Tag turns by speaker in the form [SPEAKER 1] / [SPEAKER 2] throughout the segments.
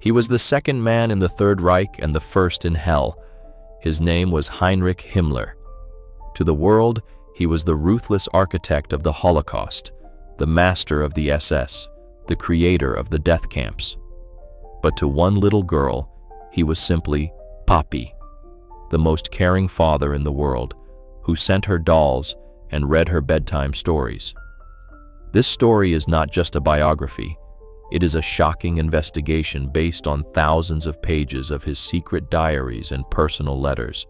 [SPEAKER 1] He was the second man in the Third Reich and the first in hell. His name was Heinrich Himmler. To the world, he was the ruthless architect of the Holocaust, the master of the SS, the creator of the death camps. But to one little girl, he was simply Papi, the most caring father in the world, who sent her dolls and read her bedtime stories. This story is not just a biography. It is a shocking investigation based on thousands of pages of his secret diaries and personal letters.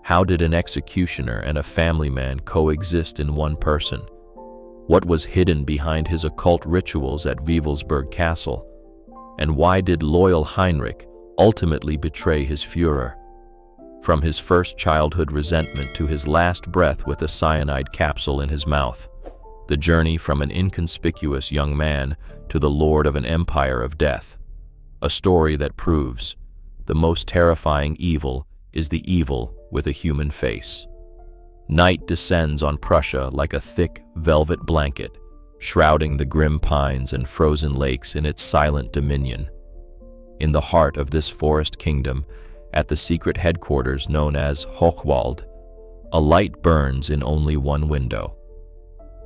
[SPEAKER 1] How did an executioner and a family man coexist in one person? What was hidden behind his occult rituals at Wewelsburg Castle? And why did loyal Heinrich ultimately betray his Führer? From his first childhood resentment to his last breath with a cyanide capsule in his mouth, the journey from an inconspicuous young man to the lord of an empire of death. A story that proves the most terrifying evil is the evil with a human face. Night descends on Prussia like a thick velvet blanket, shrouding the grim pines and frozen lakes in its silent dominion. In the heart of this forest kingdom, at the secret headquarters known as Hochwald, a light burns in only one window.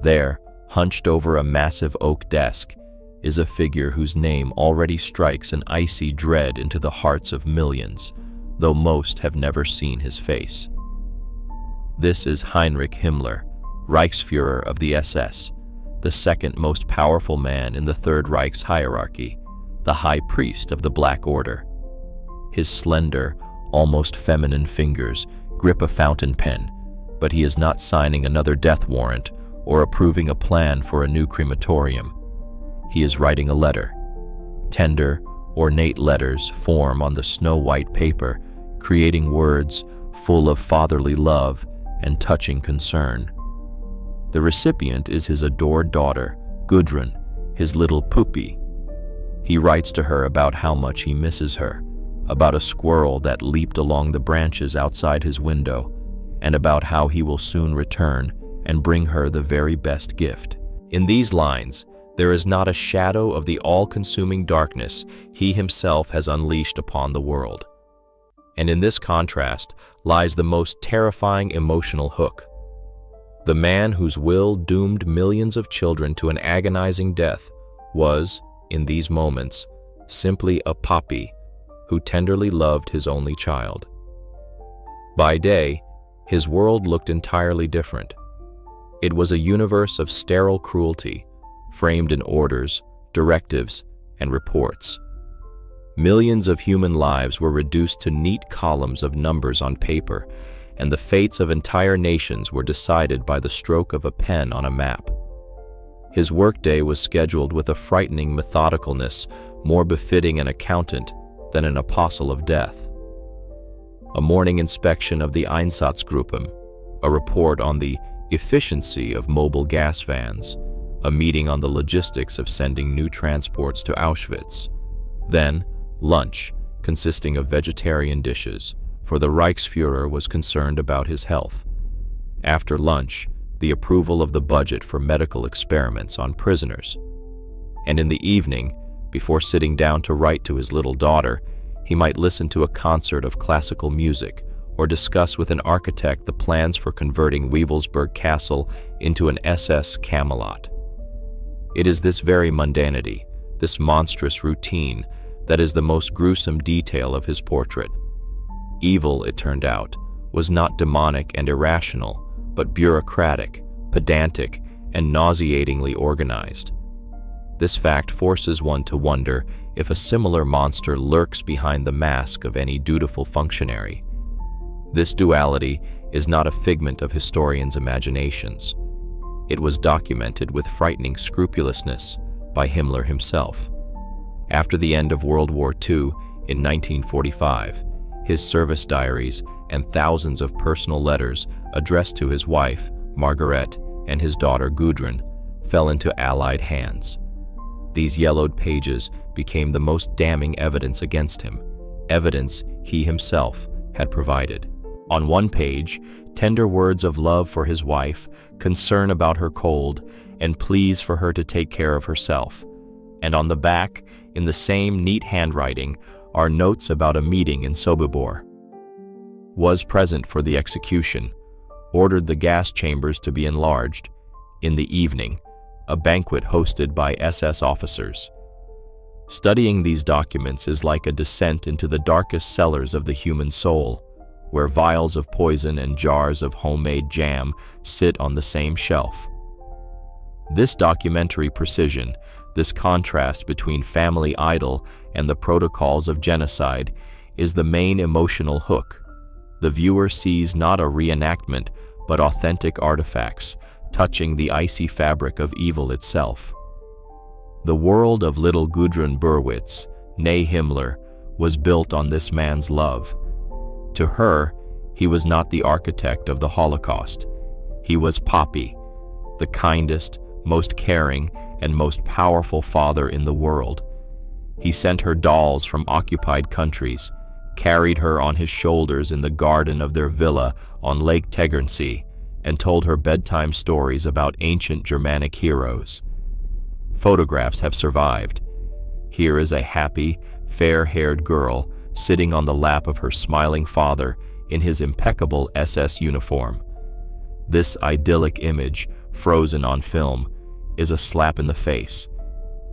[SPEAKER 1] There, hunched over a massive oak desk, is a figure whose name already strikes an icy dread into the hearts of millions, though most have never seen his face. This is Heinrich Himmler, Reichsführer of the SS, the second most powerful man in the Third Reich's hierarchy, the high priest of the Black Order. His slender, almost feminine fingers grip a fountain pen, but he is not signing another death warrant or approving a plan for a new crematorium. He is writing a letter. Tender, ornate letters form on the snow-white paper, creating words full of fatherly love and touching concern. The recipient is his adored daughter, Gudrun, his little Papi. He writes to her about how much he misses her, about a squirrel that leaped along the branches outside his window, and about how he will soon return and bring her the very best gift. In these lines, there is not a shadow of the all-consuming darkness he himself has unleashed upon the world. And in this contrast lies the most terrifying emotional hook. The man whose will doomed millions of children to an agonizing death was, in these moments, simply a Papi who tenderly loved his only child. By day, his world looked entirely different. It was a universe of sterile cruelty, framed in orders, directives, and reports. Millions of human lives were reduced to neat columns of numbers on paper, and the fates of entire nations were decided by the stroke of a pen on a map. His workday was scheduled with a frightening methodicalness more befitting an accountant than an apostle of death. A morning inspection of the Einsatzgruppen, a report on the efficiency of mobile gas vans, a meeting on the logistics of sending new transports to Auschwitz. Then, lunch, consisting of vegetarian dishes, for the Reichsführer was concerned about his health. After lunch, the approval of the budget for medical experiments on prisoners. And in the evening, before sitting down to write to his little daughter, he might listen to a concert of classical music or discuss with an architect the plans for converting Wewelsburg Castle into an SS Camelot. It is this very mundanity, this monstrous routine, that is the most gruesome detail of his portrait. Evil, it turned out, was not demonic and irrational, but bureaucratic, pedantic, and nauseatingly organized. This fact forces one to wonder if a similar monster lurks behind the mask of any dutiful functionary. This duality is not a figment of historians' imaginations. It was documented with frightening scrupulousness by Himmler himself. After the end of World War II in 1945, his service diaries and thousands of personal letters addressed to his wife, Margaret, and his daughter, Gudrun, fell into Allied hands. These yellowed pages became the most damning evidence against him, evidence he himself had provided. On one page, tender words of love for his wife, concern about her cold, and pleas for her to take care of herself. And on the back, In the same neat handwriting are notes about a meeting in Sobibor. Was present for the execution, ordered the gas chambers to be enlarged. In the evening, a banquet hosted by SS officers. Studying these documents is like a descent into the darkest cellars of the human soul, where vials of poison and jars of homemade jam sit on the same shelf. This documentary precision, this contrast between family idol and the protocols of genocide, is the main emotional hook. The viewer sees not a reenactment, but authentic artifacts, touching the icy fabric of evil itself. The world of little Gudrun Berwitz, née Himmler, was built on this man's love. To her, he was not the architect of the Holocaust. He was Papi, the kindest, most caring, and most powerful father in the world. He sent her dolls from occupied countries, carried her on his shoulders in the garden of their villa on Lake Tegernsee, and told her bedtime stories about ancient Germanic heroes. Photographs have survived. Here is a happy, fair-haired girl sitting on the lap of her smiling father in his impeccable SS uniform. This idyllic image, frozen on film, is a slap in the face.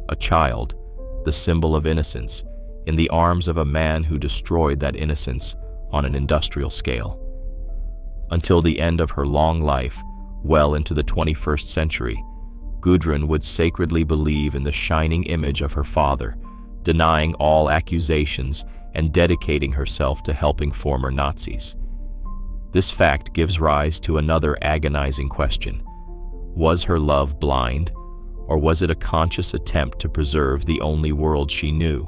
[SPEAKER 1] A child, the symbol of innocence, in the arms of a man who destroyed that innocence on an industrial scale. Until the end of her long life, well into the 21st century, Gudrun would sacredly believe in the shining image of her father, denying all accusations and dedicating herself to helping former Nazis. This fact gives rise to another agonizing question. Was her love blind, or was it a conscious attempt to preserve the only world she knew,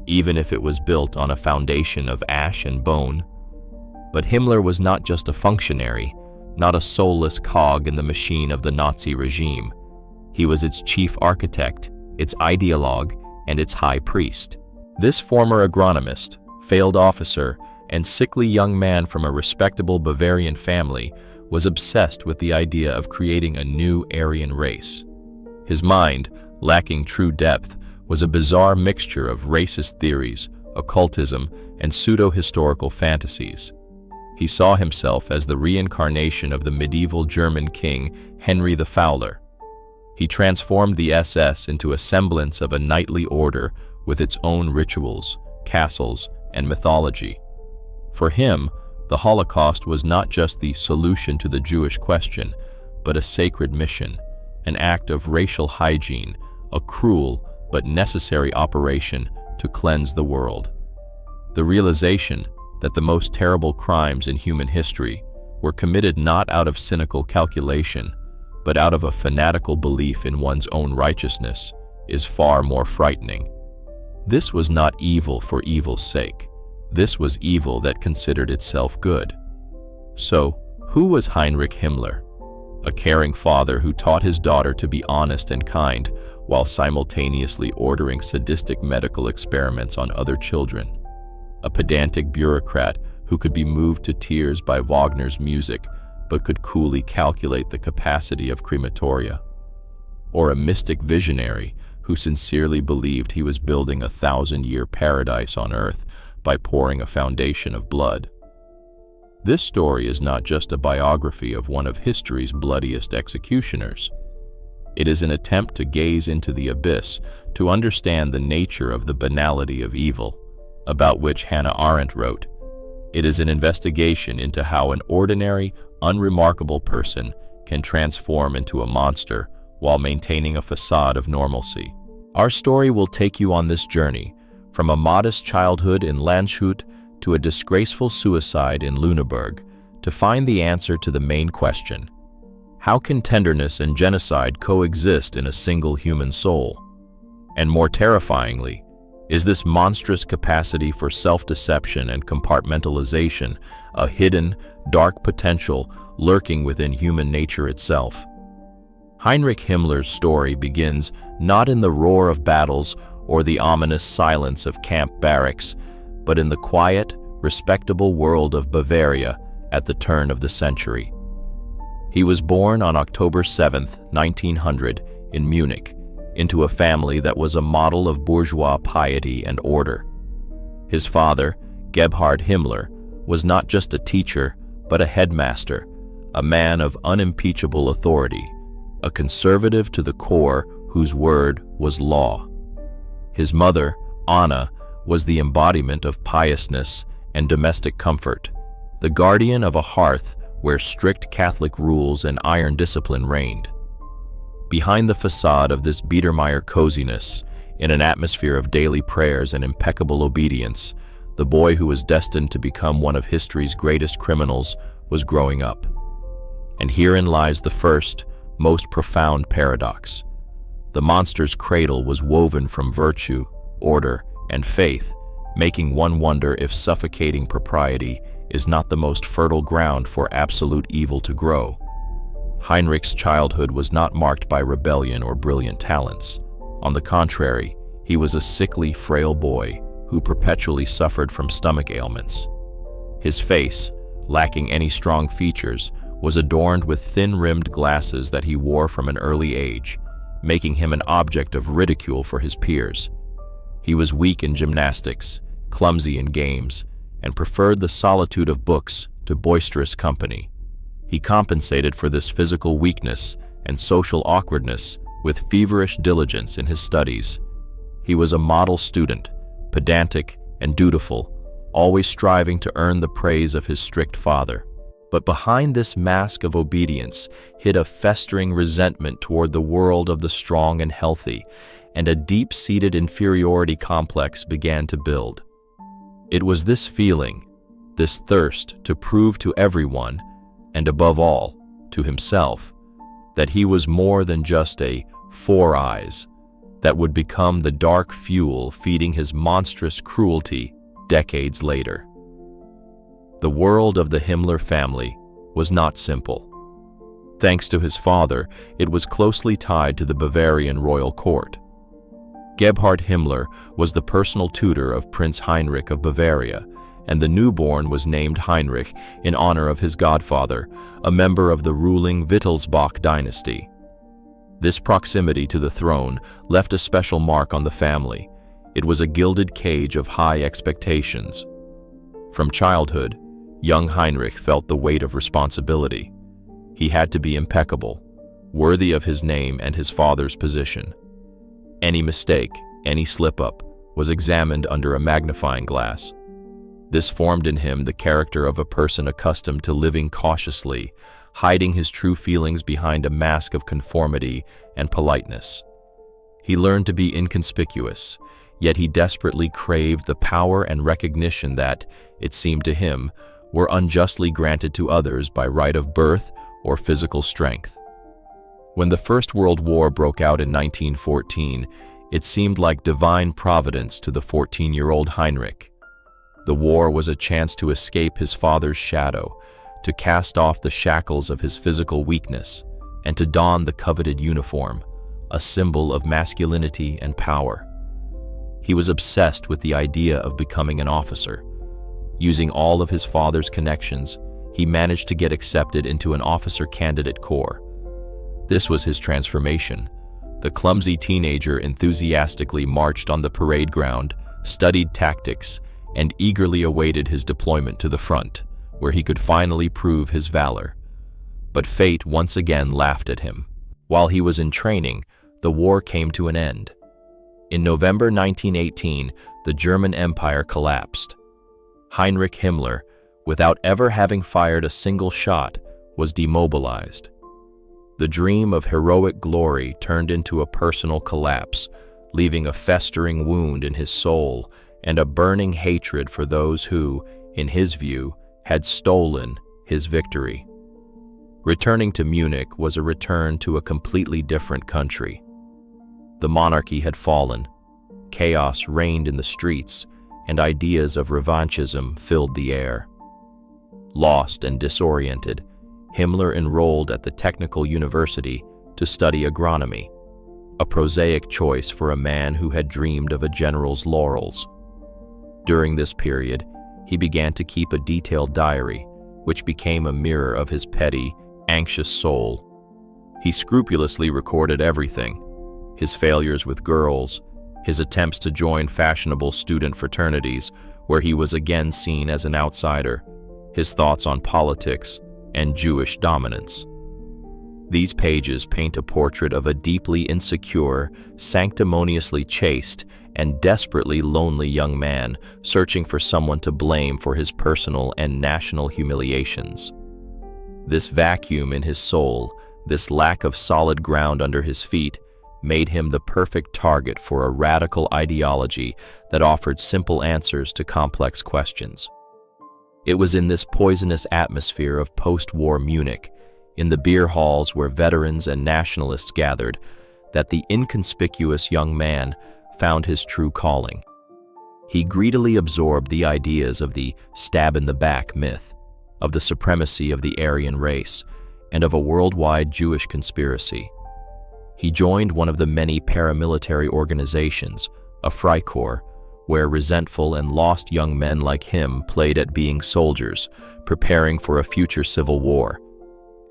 [SPEAKER 1] even if it was built on a foundation of ash and bone? But Himmler was not just a functionary, not a soulless cog in the machine of the Nazi regime. He was its chief architect, its ideologue, and its high priest. This former agronomist, failed officer, and sickly young man from a respectable Bavarian family was obsessed with the idea of creating a new Aryan race. His mind, lacking true depth, was a bizarre mixture of racist theories, occultism, and pseudo-historical fantasies. He saw himself as the reincarnation of the medieval German king Henry the Fowler. He transformed the SS into a semblance of a knightly order with its own rituals, castles, and mythology. For him, the Holocaust was not just the solution to the Jewish question, but a sacred mission, an act of racial hygiene, a cruel but necessary operation to cleanse the world. The realization that the most terrible crimes in human history were committed not out of cynical calculation, but out of a fanatical belief in one's own righteousness, is far more frightening. This was not evil for evil's sake. This was evil that considered itself good. So, who was Heinrich Himmler? A caring father who taught his daughter to be honest and kind while simultaneously ordering sadistic medical experiments on other children. A pedantic bureaucrat who could be moved to tears by Wagner's music but could coolly calculate the capacity of crematoria. Or a mystic visionary who sincerely believed he was building a 1,000-year paradise on earth by pouring a foundation of blood. This story is not just a biography of one of history's bloodiest executioners. It is an attempt to gaze into the abyss, to understand the nature of the banality of evil, about which Hannah Arendt wrote. It is an investigation into how an ordinary, unremarkable person can transform into a monster while maintaining a facade of normalcy. Our story will take you on this journey, from a modest childhood in Landshut to a disgraceful suicide in Lüneburg, to find the answer to the main question: how can tenderness and genocide coexist in a single human soul? And more terrifyingly, is this monstrous capacity for self-deception and compartmentalization a hidden, dark potential lurking within human nature itself? Heinrich Himmler's story begins not in the roar of battles or the ominous silence of camp barracks, but in the quiet, respectable world of Bavaria at the turn of the century. He was born on October 7, 1900, in Munich, into a family that was a model of bourgeois piety and order. His father, Heinrich Himmler, was not just a teacher, but a headmaster, a man of unimpeachable authority, a conservative to the core whose word was law. His mother, Anna, was the embodiment of piousness and domestic comfort, the guardian of a hearth where strict Catholic rules and iron discipline reigned. Behind the facade of this Biedermeier coziness, in an atmosphere of daily prayers and impeccable obedience, the boy who was destined to become one of history's greatest criminals was growing up. And herein lies the first, most profound paradox. The monster's cradle was woven from virtue, order, and faith, making one wonder if suffocating propriety is not the most fertile ground for absolute evil to grow. Heinrich's childhood was not marked by rebellion or brilliant talents. On the contrary, he was a sickly, frail boy who perpetually suffered from stomach ailments. His face, lacking any strong features, was adorned with thin-rimmed glasses that he wore from an early age, making him an object of ridicule for his peers. He was weak in gymnastics, clumsy in games, and preferred the solitude of books to boisterous company. He compensated for this physical weakness and social awkwardness with feverish diligence in his studies. He was a model student, pedantic and dutiful, always striving to earn the praise of his strict father. But behind this mask of obedience hid a festering resentment toward the world of the strong and healthy, and a deep-seated inferiority complex began to build. It was this feeling, this thirst to prove to everyone, and above all, to himself, that he was more than just a four eyes, that would become the dark fuel feeding his monstrous cruelty decades later. The world of the Himmler family was not simple. Thanks to his father, it was closely tied to the Bavarian royal court. Gebhard Himmler was the personal tutor of Prince Heinrich of Bavaria, and the newborn was named Heinrich in honor of his godfather, a member of the ruling Wittelsbach dynasty. This proximity to the throne left a special mark on the family. It was a gilded cage of high expectations. From childhood, young Heinrich felt the weight of responsibility. He had to be impeccable, worthy of his name and his father's position. Any mistake, any slip-up, was examined under a magnifying glass. This formed in him the character of a person accustomed to living cautiously, hiding his true feelings behind a mask of conformity and politeness. He learned to be inconspicuous, yet he desperately craved the power and recognition that, it seemed to him, were unjustly granted to others by right of birth or physical strength. When the First World War broke out in 1914, it seemed like divine providence to the 14-year-old Heinrich. The war was a chance to escape his father's shadow, to cast off the shackles of his physical weakness, and to don the coveted uniform, a symbol of masculinity and power. He was obsessed with the idea of becoming an officer. Using all of his father's connections, he managed to get accepted into an officer candidate corps. This was his transformation. The clumsy teenager enthusiastically marched on the parade ground, studied tactics, and eagerly awaited his deployment to the front, where he could finally prove his valor. But fate once again laughed at him. While he was in training, the war came to an end. In November 1918, the German Empire collapsed. Heinrich Himmler, without ever having fired a single shot, was demobilized. The dream of heroic glory turned into a personal collapse, leaving a festering wound in his soul and a burning hatred for those who, in his view, had stolen his victory. Returning to Munich was a return to a completely different country. The monarchy had fallen, chaos reigned in the streets, and ideas of revanchism filled the air. Lost and disoriented, Himmler enrolled at the Technical University to study agronomy, a prosaic choice for a man who had dreamed of a general's laurels. During this period, he began to keep a detailed diary, which became a mirror of his petty, anxious soul. He scrupulously recorded everything: his failures with girls, his attempts to join fashionable student fraternities, where he was again seen as an outsider, his thoughts on politics, and Jewish dominance. These pages paint a portrait of a deeply insecure, sanctimoniously chaste, and desperately lonely young man searching for someone to blame for his personal and national humiliations. This vacuum in his soul, this lack of solid ground under his feet, made him the perfect target for a radical ideology that offered simple answers to complex questions. It was in this poisonous atmosphere of post-war Munich, in the beer halls where veterans and nationalists gathered, that the inconspicuous young man found his true calling. He greedily absorbed the ideas of the stab-in-the-back myth, of the supremacy of the Aryan race, and of a worldwide Jewish conspiracy. He joined one of the many paramilitary organizations, a Freikorps, where resentful and lost young men like him played at being soldiers, preparing for a future civil war.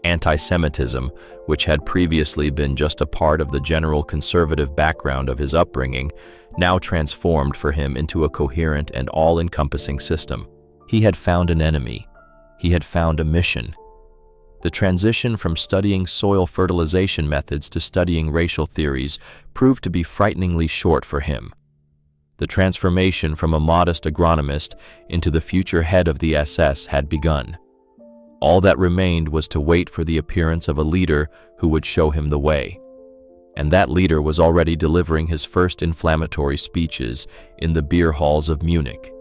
[SPEAKER 1] Anti-Semitism, which had previously been just a part of the general conservative background of his upbringing, now transformed for him into a coherent and all-encompassing system. He had found an enemy. He had found a mission. The transition from studying soil fertilization methods to studying racial theories proved to be frighteningly short for him. The transformation from a modest agronomist into the future head of the SS had begun. All that remained was to wait for the appearance of a leader who would show him the way. And that leader was already delivering his first inflammatory speeches in the beer halls of Munich.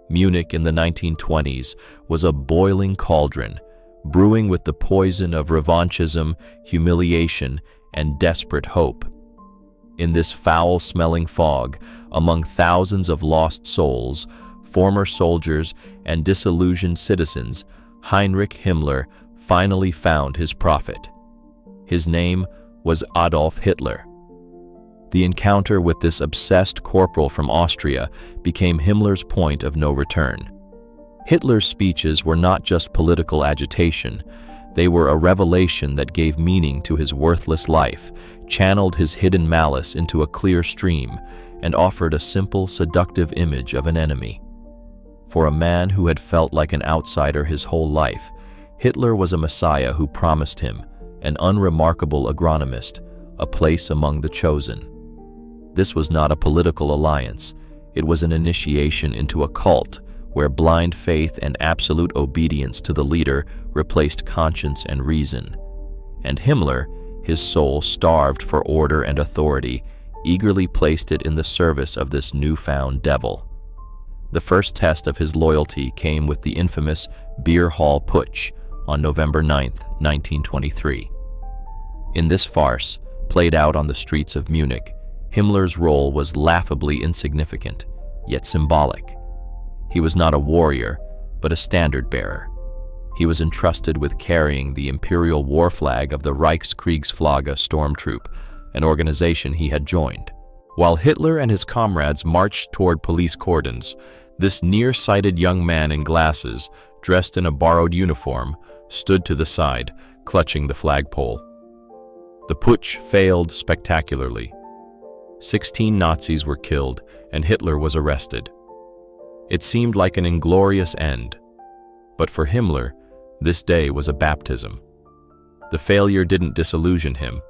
[SPEAKER 1] Munich in the 1920s was a boiling cauldron, brewing with the poison of revanchism, humiliation, and desperate hope. In this foul-smelling fog, among thousands of lost souls, former soldiers, and disillusioned citizens, Heinrich Himmler finally found his prophet. His name was Adolf Hitler. The encounter with this obsessed corporal from Austria became Himmler's point of no return. Hitler's speeches were not just political agitation, they were a revelation that gave meaning to his worthless life, channeled his hidden malice into a clear stream, and offered a simple, seductive image of an enemy. For a man who had felt like an outsider his whole life, Hitler was a messiah who promised him, an unremarkable agronomist, a place among the chosen. This was not a political alliance, it was an initiation into a cult, where blind faith and absolute obedience to the leader replaced conscience and reason. And Himmler, his soul starved for order and authority, eagerly placed it in the service of this newfound devil. The first test of his loyalty came with the infamous Beer Hall Putsch on November 9, 1923. In this farce, played out on the streets of Munich, Himmler's role was laughably insignificant, yet symbolic. He was not a warrior, but a standard-bearer. He was entrusted with carrying the imperial war flag of the Reichskriegsflagge stormtroop, an organization he had joined. While Hitler and his comrades marched toward police cordons, this nearsighted young man in glasses, dressed in a borrowed uniform, stood to the side, clutching the flagpole. The putsch failed spectacularly. 16 Nazis were killed, and Hitler was arrested. It seemed like an inglorious end. But for Himmler, this day was a baptism. The failure didn't disillusion him.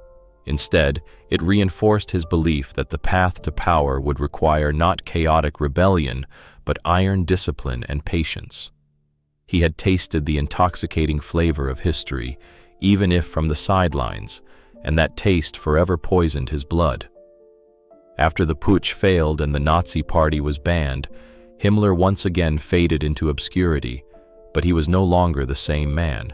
[SPEAKER 1] Instead, it reinforced his belief that the path to power would require not chaotic rebellion, but iron discipline and patience. He had tasted the intoxicating flavor of history, even if from the sidelines, and that taste forever poisoned his blood. After the putsch failed and the Nazi Party was banned, Himmler once again faded into obscurity, but he was no longer the same man.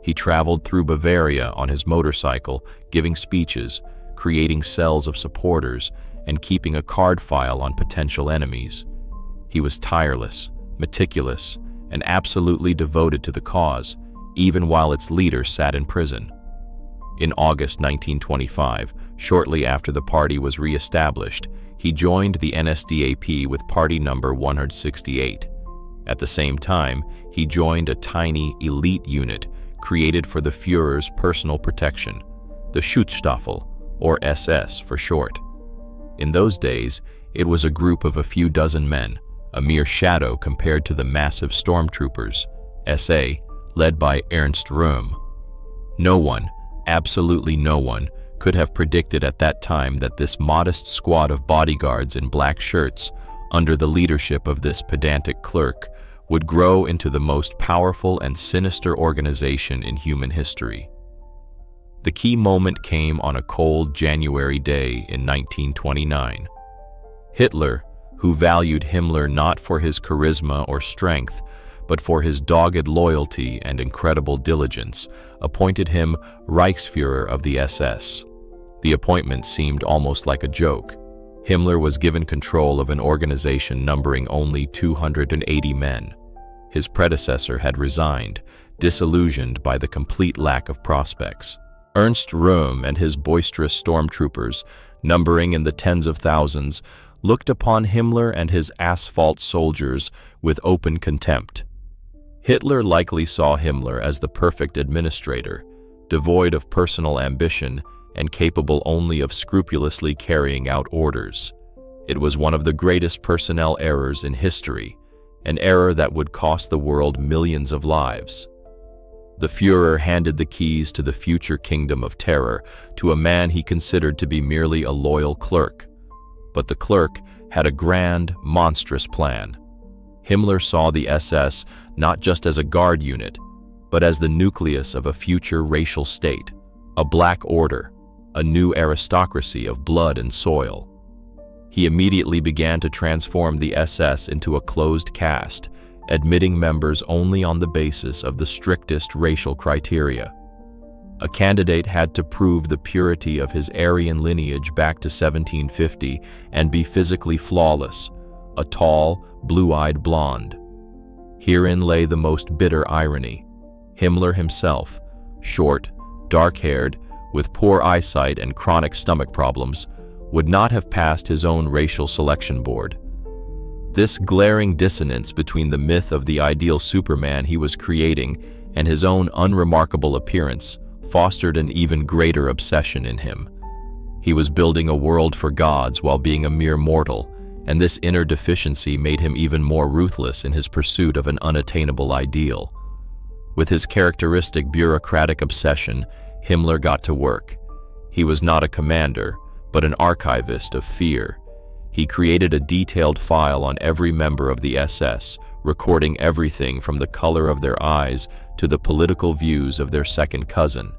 [SPEAKER 1] He traveled through Bavaria on his motorcycle, giving speeches, creating cells of supporters, and keeping a card file on potential enemies. He was tireless, meticulous, and absolutely devoted to the cause, even while its leader sat in prison. In August 1925, shortly after the party was re-established, he joined the NSDAP with party number 168. At the same time, he joined a tiny elite unit created for the Führer's personal protection, the Schutzstaffel, or SS for short. In those days, it was a group of a few dozen men, a mere shadow compared to the massive stormtroopers, SA, led by Ernst Röhm. No one, absolutely no one, could have predicted at that time that this modest squad of bodyguards in black shirts, under the leadership of this pedantic clerk, would grow into the most powerful and sinister organization in human history. The key moment came on a cold January day in 1929. Hitler, who valued Himmler not for his charisma or strength, but for his dogged loyalty and incredible diligence, appointed him Reichsführer of the SS. The appointment seemed almost like a joke. Himmler was given control of an organization numbering only 280 men. His predecessor had resigned, disillusioned by the complete lack of prospects. Ernst Röhm and his boisterous stormtroopers, numbering in the tens of thousands, looked upon Himmler and his asphalt soldiers with open contempt. Hitler likely saw Himmler as the perfect administrator, devoid of personal ambition and capable only of scrupulously carrying out orders. It was one of the greatest personnel errors in history, an error that would cost the world millions of lives. The Führer handed the keys to the future kingdom of terror to a man he considered to be merely a loyal clerk. But the clerk had a grand, monstrous plan. Himmler saw the SS not just as a guard unit, but as the nucleus of a future racial state, a black order, a new aristocracy of blood and soil. He immediately began to transform the SS into a closed caste, admitting members only on the basis of the strictest racial criteria. A candidate had to prove the purity of his Aryan lineage back to 1750 and be physically flawless, a tall, blue-eyed blonde. Herein lay the most bitter irony. Himmler himself, short, dark-haired, with poor eyesight and chronic stomach problems, would not have passed his own racial selection board. This glaring dissonance between the myth of the ideal Superman he was creating and his own unremarkable appearance fostered an even greater obsession in him. He was building a world for gods while being a mere mortal, and this inner deficiency made him even more ruthless in his pursuit of an unattainable ideal. With his characteristic bureaucratic obsession, Himmler got to work. He was not a commander, but an archivist of fear. He created a detailed file on every member of the SS, recording everything from the color of their eyes to the political views of their second cousin.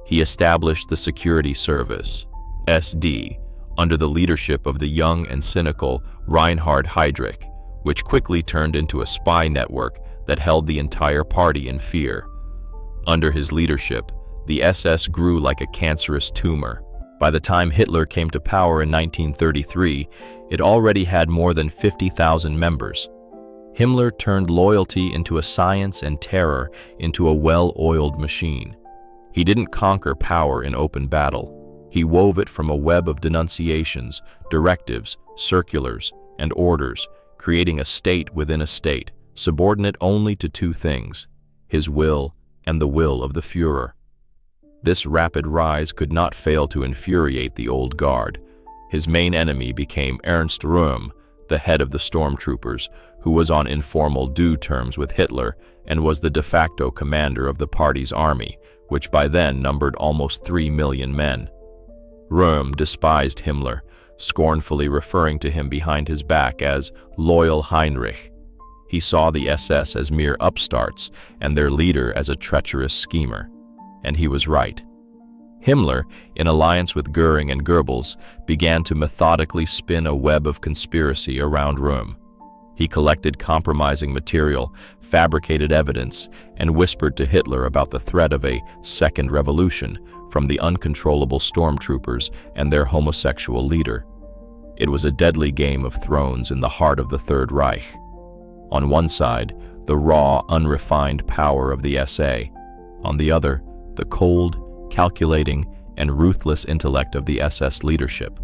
[SPEAKER 1] He established the Security Service, SD, under the leadership of the young and cynical Reinhard Heydrich, which quickly turned into a spy network that held the entire party in fear. Under his leadership, the SS grew like a cancerous tumor. By the time Hitler came to power in 1933, it already had more than 50,000 members. Himmler turned loyalty into a science and terror into a well-oiled machine. He didn't conquer power in open battle. He wove it from a web of denunciations, directives, circulars, and orders, creating a state within a state, subordinate only to two things: his will and the will of the Führer. This rapid rise could not fail to infuriate the old guard. His main enemy became Ernst Röhm, the head of the stormtroopers, who was on informal due terms with Hitler and was the de facto commander of the party's army, which by then numbered almost 3 million men. Röhm despised Himmler, scornfully referring to him behind his back as loyal Heinrich. He saw the SS as mere upstarts and their leader as a treacherous schemer. And he was right. Himmler, in alliance with Göring and Goebbels, began to methodically spin a web of conspiracy around Röhm. He collected compromising material, fabricated evidence, and whispered to Hitler about the threat of a second revolution from the uncontrollable stormtroopers and their homosexual leader. It was a deadly game of thrones in the heart of the Third Reich. On one side, the raw, unrefined power of the SA. On the other, the cold, calculating, and ruthless intellect of the SS leadership.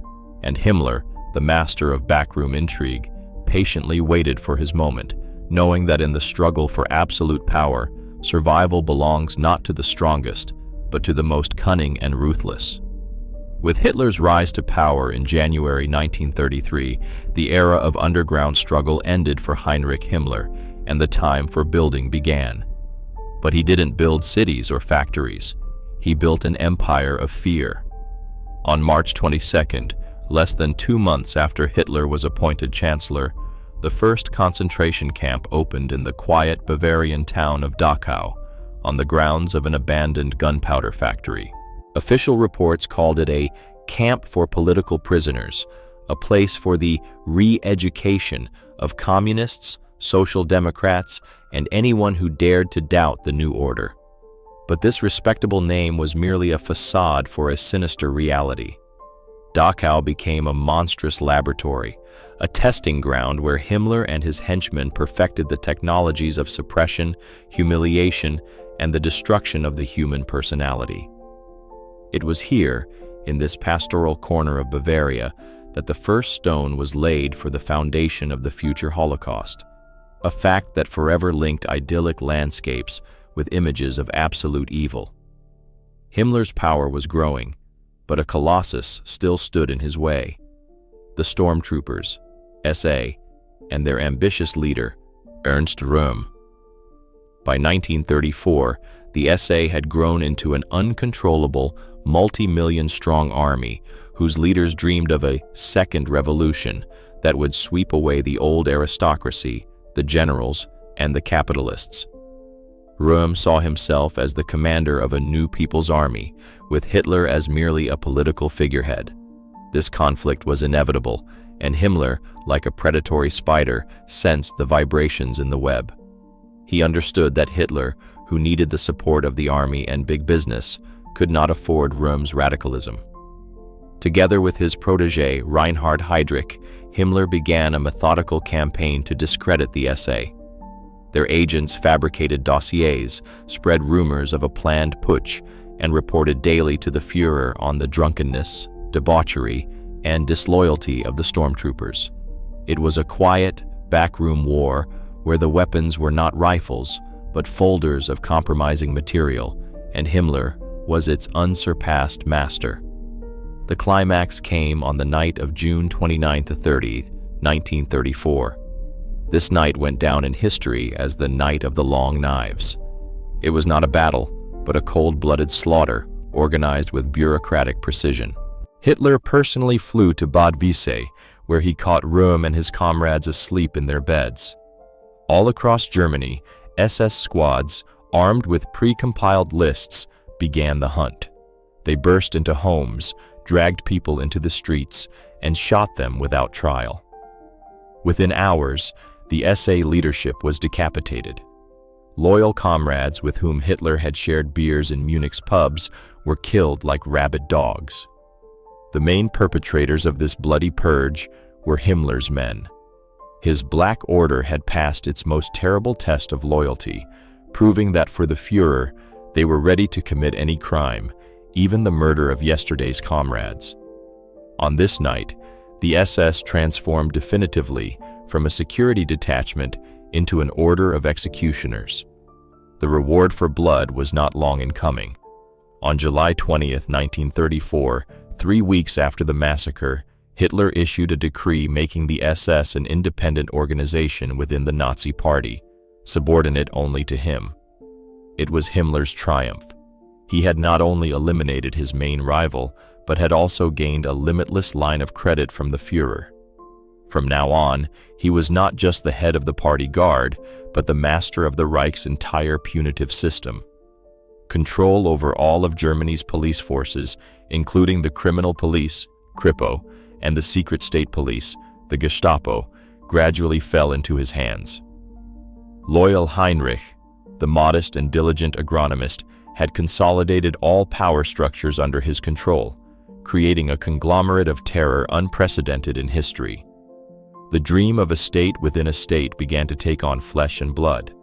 [SPEAKER 1] And Himmler, the master of backroom intrigue, patiently waited for his moment, knowing that in the struggle for absolute power, survival belongs not to the strongest, but to the most cunning and ruthless. With Hitler's rise to power in January 1933, the era of underground struggle ended for Heinrich Himmler, and the time for building began. But he didn't build cities or factories. He built an empire of fear. On March 22nd, less than 2 months after Hitler was appointed chancellor, the first concentration camp opened in the quiet Bavarian town of Dachau, on the grounds of an abandoned gunpowder factory. Official reports called it a camp for political prisoners, a place for the re-education of communists, social democrats, and anyone who dared to doubt the new order. But this respectable name was merely a facade for a sinister reality. Dachau became a monstrous laboratory, a testing ground where Himmler and his henchmen perfected the technologies of suppression, humiliation, and the destruction of the human personality. It was here, in this pastoral corner of Bavaria, that the first stone was laid for the foundation of the future Holocaust, a fact that forever linked idyllic landscapes with images of absolute evil. Himmler's power was growing, but a colossus still stood in his way: the stormtroopers, SA, and their ambitious leader, Ernst Röhm. By 1934, the SA had grown into an uncontrollable, multi-million-strong army whose leaders dreamed of a second revolution that would sweep away the old aristocracy, the generals, and the capitalists. Röhm saw himself as the commander of a new people's army, with Hitler as merely a political figurehead. This conflict was inevitable, and Himmler, like a predatory spider, sensed the vibrations in the web. He understood that Hitler, who needed the support of the army and big business, could not afford Röhm's radicalism. Together with his protégé Reinhard Heydrich, Himmler began a methodical campaign to discredit the SA. Their agents fabricated dossiers, spread rumors of a planned putsch, and reported daily to the Führer on the drunkenness, debauchery, and disloyalty of the stormtroopers. It was a quiet, backroom war where the weapons were not rifles, but folders of compromising material, and Himmler was its unsurpassed master. The climax came on the night of June 29 to 30, 1934. This night went down in history as the Night of the Long Knives. It was not a battle, but a cold-blooded slaughter organized with bureaucratic precision. Hitler personally flew to Bad Wiessee, where he caught Röhm and his comrades asleep in their beds. All across Germany, SS squads, armed with pre-compiled lists, began the hunt. They burst into homes, dragged people into the streets, and shot them without trial. Within hours, the SA leadership was decapitated. Loyal comrades with whom Hitler had shared beers in Munich's pubs were killed like rabid dogs. The main perpetrators of this bloody purge were Himmler's men. His Black Order had passed its most terrible test of loyalty, proving that for the Führer, they were ready to commit any crime, even the murder of yesterday's comrades. On this night, the SS transformed definitively from a security detachment into an order of executioners. The reward for blood was not long in coming. On July 20, 1934, 3 weeks after the massacre, Hitler issued a decree making the SS an independent organization within the Nazi Party, subordinate only to him. It was Himmler's triumph. He had not only eliminated his main rival, but had also gained a limitless line of credit from the Führer. From now on, he was not just the head of the party guard, but the master of the Reich's entire punitive system. Control over all of Germany's police forces, including the criminal police, Kripo, and the secret state police, the Gestapo, gradually fell into his hands. Loyal Heinrich, the modest and diligent agronomist, had consolidated all power structures under his control, creating a conglomerate of terror unprecedented in history. The dream of a state within a state began to take on flesh and blood.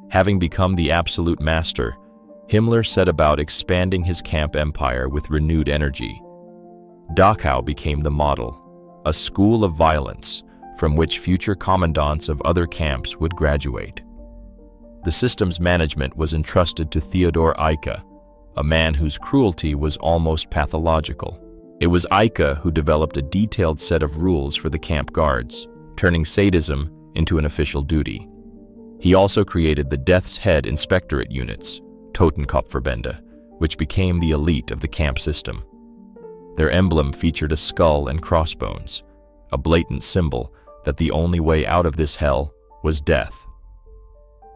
[SPEAKER 1] Having become the absolute master, Himmler set about expanding his camp empire with renewed energy. Dachau became the model, a school of violence from which future commandants of other camps would graduate. The system's management was entrusted to Theodor Eicke, a man whose cruelty was almost pathological. It was Eike who developed a detailed set of rules for the camp guards, turning sadism into an official duty. He also created the Death's Head Inspectorate units, Totenkopfverbände, which became the elite of the camp system. Their emblem featured a skull and crossbones, a blatant symbol that the only way out of this hell was death.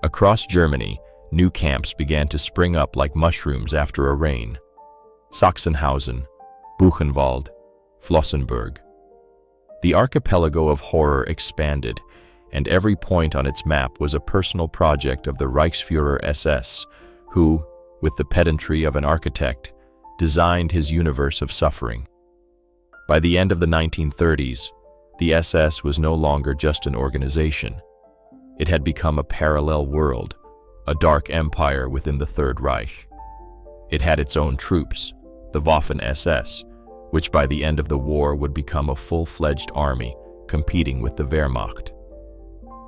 [SPEAKER 1] Across Germany, new camps began to spring up like mushrooms after a rain. Sachsenhausen, Buchenwald, Flossenburg. The archipelago of horror expanded, and every point on its map was a personal project of the Reichsführer SS, who, with the pedantry of an architect, designed his universe of suffering. By the end of the 1930s, the SS was no longer just an organization. It had become a parallel world, a dark empire within the Third Reich. It had its own troops, the Waffen-SS, which by the end of the war would become a full-fledged army competing with the Wehrmacht.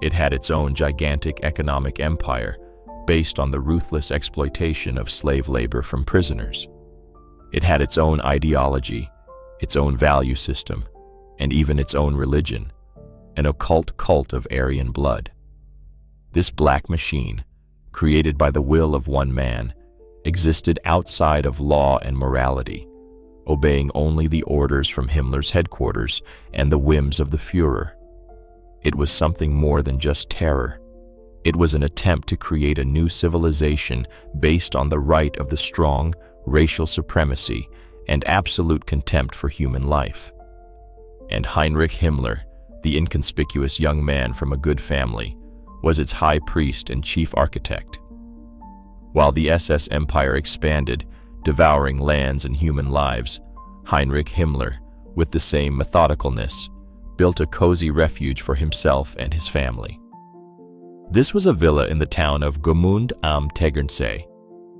[SPEAKER 1] It had its own gigantic economic empire based on the ruthless exploitation of slave labor from prisoners. It had its own ideology, its own value system, and even its own religion, an occult cult of Aryan blood. This black machine, created by the will of one man, existed outside of law and morality, obeying only the orders from Himmler's headquarters and the whims of the Führer. It was something more than just terror. It was an attempt to create a new civilization based on the right of the strong, racial supremacy, and absolute contempt for human life. And Heinrich Himmler, the inconspicuous young man from a good family, was its high priest and chief architect. While the SS empire expanded, devouring lands and human lives, Heinrich Himmler, with the same methodicalness, built a cozy refuge for himself and his family. This was a villa in the town of Gmünd am Tegernsee,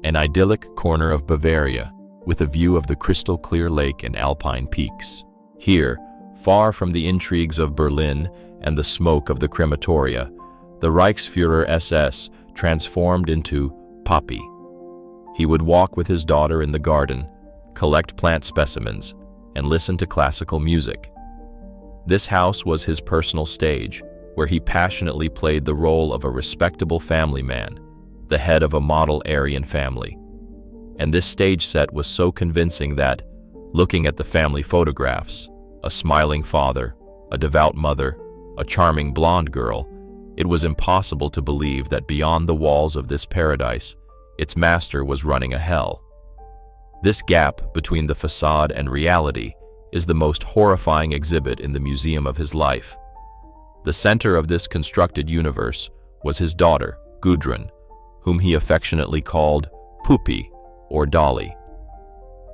[SPEAKER 1] an idyllic corner of Bavaria with a view of the crystal-clear lake and alpine peaks. Here, far from the intrigues of Berlin and the smoke of the crematoria, the Reichsführer SS transformed into Papi. He would walk with his daughter in the garden, collect plant specimens, and listen to classical music. This house was his personal stage, where he passionately played the role of a respectable family man, the head of a model Aryan family. And this stage set was so convincing that, looking at the family photographs, a smiling father, a devout mother, a charming blonde girl, it was impossible to believe that beyond the walls of this paradise, its master was running a hell. This gap between the facade and reality is the most horrifying exhibit in the museum of his life. The center of this constructed universe was his daughter, Gudrun, whom he affectionately called Papi, or Dolly.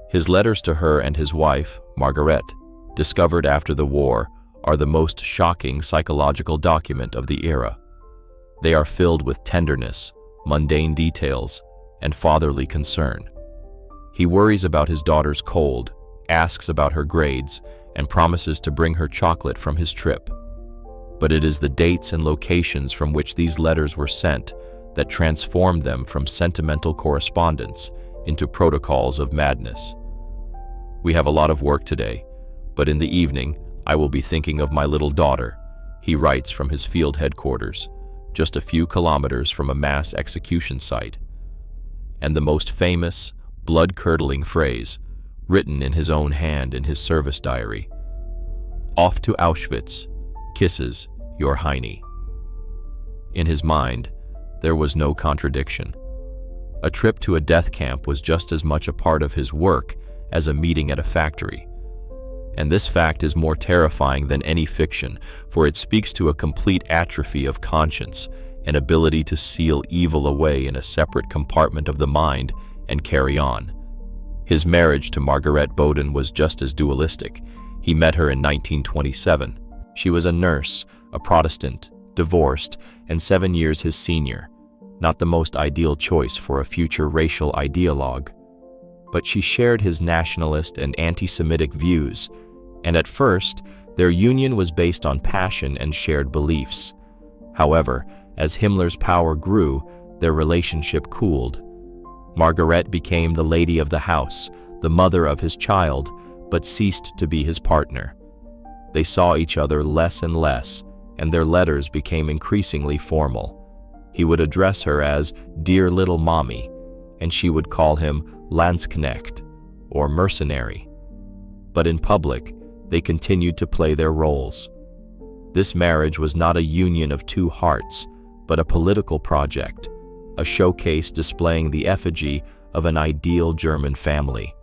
[SPEAKER 1] His letters to her and his wife, Margaret, discovered after the war, are the most shocking psychological document of the era. They are filled with tenderness, mundane details, and fatherly concern. He worries about his daughter's cold, asks about her grades, and promises to bring her chocolate from his trip. But it is the dates and locations from which these letters were sent that transformed them from sentimental correspondence into protocols of madness. We have a lot of work today, but in the evening, I will be thinking of my little daughter, he writes from his field headquarters, just a few kilometers from a mass execution site. And the most famous, blood-curdling phrase, written in his own hand in his service diary: "Off to Auschwitz, kisses, your Heine." In his mind, there was no contradiction. A trip to a death camp was just as much a part of his work as a meeting at a factory. And this fact is more terrifying than any fiction, for it speaks to a complete atrophy of conscience, an ability to seal evil away in a separate compartment of the mind and carry on. His marriage to Margaret Boden was just as dualistic. He met her in 1927. She was a nurse, a Protestant, divorced, and 7 years his senior. Not the most ideal choice for a future racial ideologue. But she shared his nationalist and anti-Semitic views, and at first, their union was based on passion and shared beliefs. However, as Himmler's power grew, their relationship cooled. Margaret became the lady of the house, the mother of his child, but ceased to be his partner. They saw each other less and less, and their letters became increasingly formal. He would address her as "Dear Little Mommy," and she would call him Landsknecht, or mercenary. But in public, they continued to play their roles. This marriage was not a union of two hearts, but a political project, a showcase displaying the effigy of an ideal German family.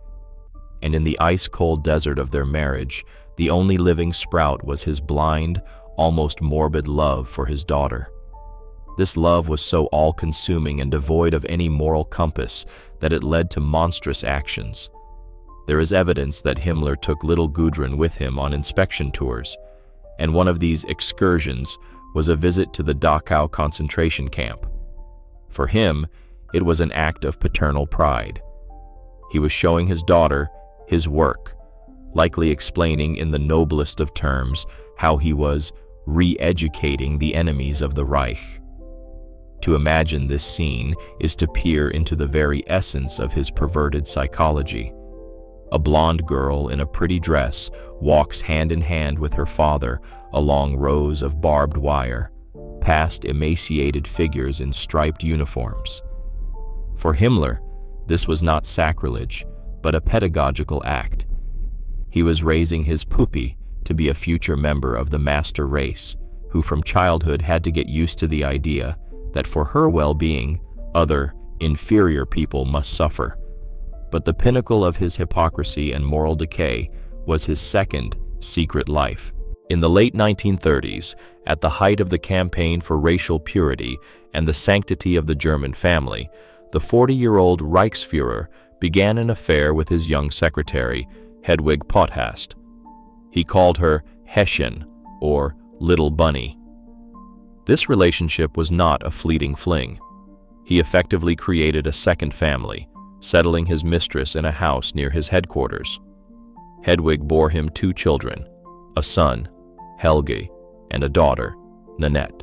[SPEAKER 1] And in the ice-cold desert of their marriage, the only living sprout was his blind, almost morbid love for his daughter. This love was so all-consuming and devoid of any moral compass that it led to monstrous actions. There is evidence that Himmler took little Gudrun with him on inspection tours, and one of these excursions was a visit to the Dachau concentration camp. For him, it was an act of paternal pride. He was showing his daughter his work, likely explaining in the noblest of terms how he was re-educating the enemies of the Reich. To imagine this scene is to peer into the very essence of his perverted psychology. A blonde girl in a pretty dress walks hand in hand with her father along rows of barbed wire, past emaciated figures in striped uniforms. For Himmler, this was not sacrilege, but a pedagogical act. He was raising his Papi to be a future member of the master race, who from childhood had to get used to the idea that for her well-being, other, inferior people must suffer. But the pinnacle of his hypocrisy and moral decay was his second secret life. In the late 1930s, at the height of the campaign for racial purity and the sanctity of the German family, the 40-year-old Reichsführer began an affair with his young secretary, Hedwig Potthast. He called her Häschen, or Little Bunny. This relationship was not a fleeting fling. He effectively created a second family, settling his mistress in a house near his headquarters. Hedwig bore him 2 children, a son, Helge, and a daughter, Nanette.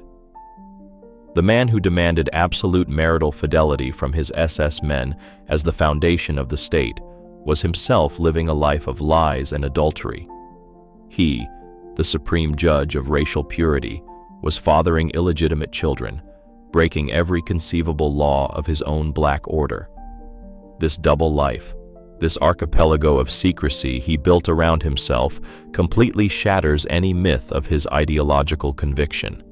[SPEAKER 1] The man who demanded absolute marital fidelity from his SS men as the foundation of the state was himself living a life of lies and adultery. He, the supreme judge of racial purity, was fathering illegitimate children, breaking every conceivable law of his own black order. This double life, this archipelago of secrecy he built around himself, completely shatters any myth of his ideological conviction.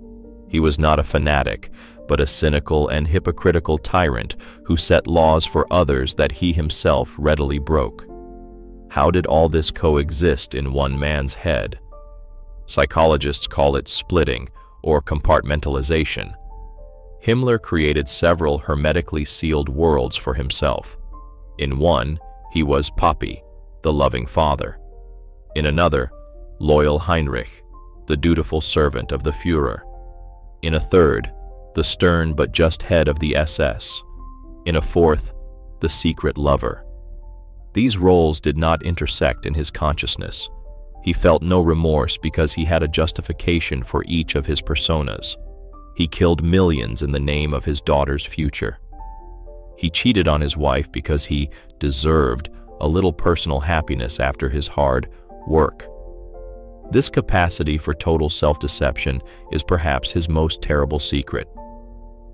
[SPEAKER 1] He was not a fanatic, but a cynical and hypocritical tyrant who set laws for others that he himself readily broke. How did all this coexist in one man's head? Psychologists call it splitting or compartmentalization. Himmler created several hermetically sealed worlds for himself. In one, he was Papi, the loving father. In another, loyal Heinrich, the dutiful servant of the Führer. In a third, the stern but just head of the SS. In a fourth, the secret lover. These roles did not intersect in his consciousness. He felt no remorse because he had a justification for each of his personas. He killed millions in the name of his daughter's future. He cheated on his wife because he deserved a little personal happiness after his hard work. This capacity for total self-deception is perhaps his most terrible secret.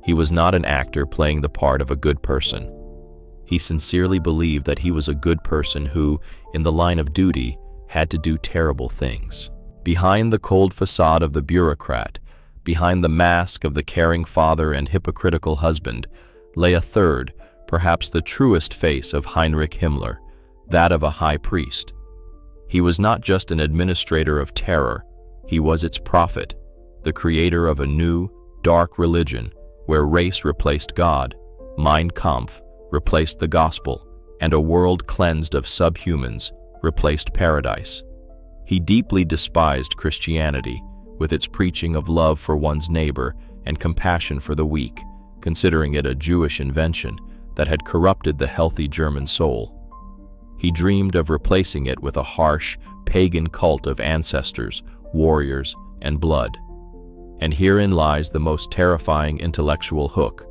[SPEAKER 1] He was not an actor playing the part of a good person. He sincerely believed that he was a good person who, in the line of duty, had to do terrible things. Behind the cold facade of the bureaucrat, behind the mask of the caring father and hypocritical husband, lay a third, perhaps the truest face of Heinrich Himmler, that of a high priest. He was not just an administrator of terror, he was its prophet, the creator of a new, dark religion where race replaced God, Mein Kampf replaced the gospel, and a world cleansed of subhumans replaced paradise. He deeply despised Christianity, with its preaching of love for one's neighbor and compassion for the weak, considering it a Jewish invention that had corrupted the healthy German soul. He dreamed of replacing it with a harsh, pagan cult of ancestors, warriors, and blood. And herein lies the most terrifying intellectual hook.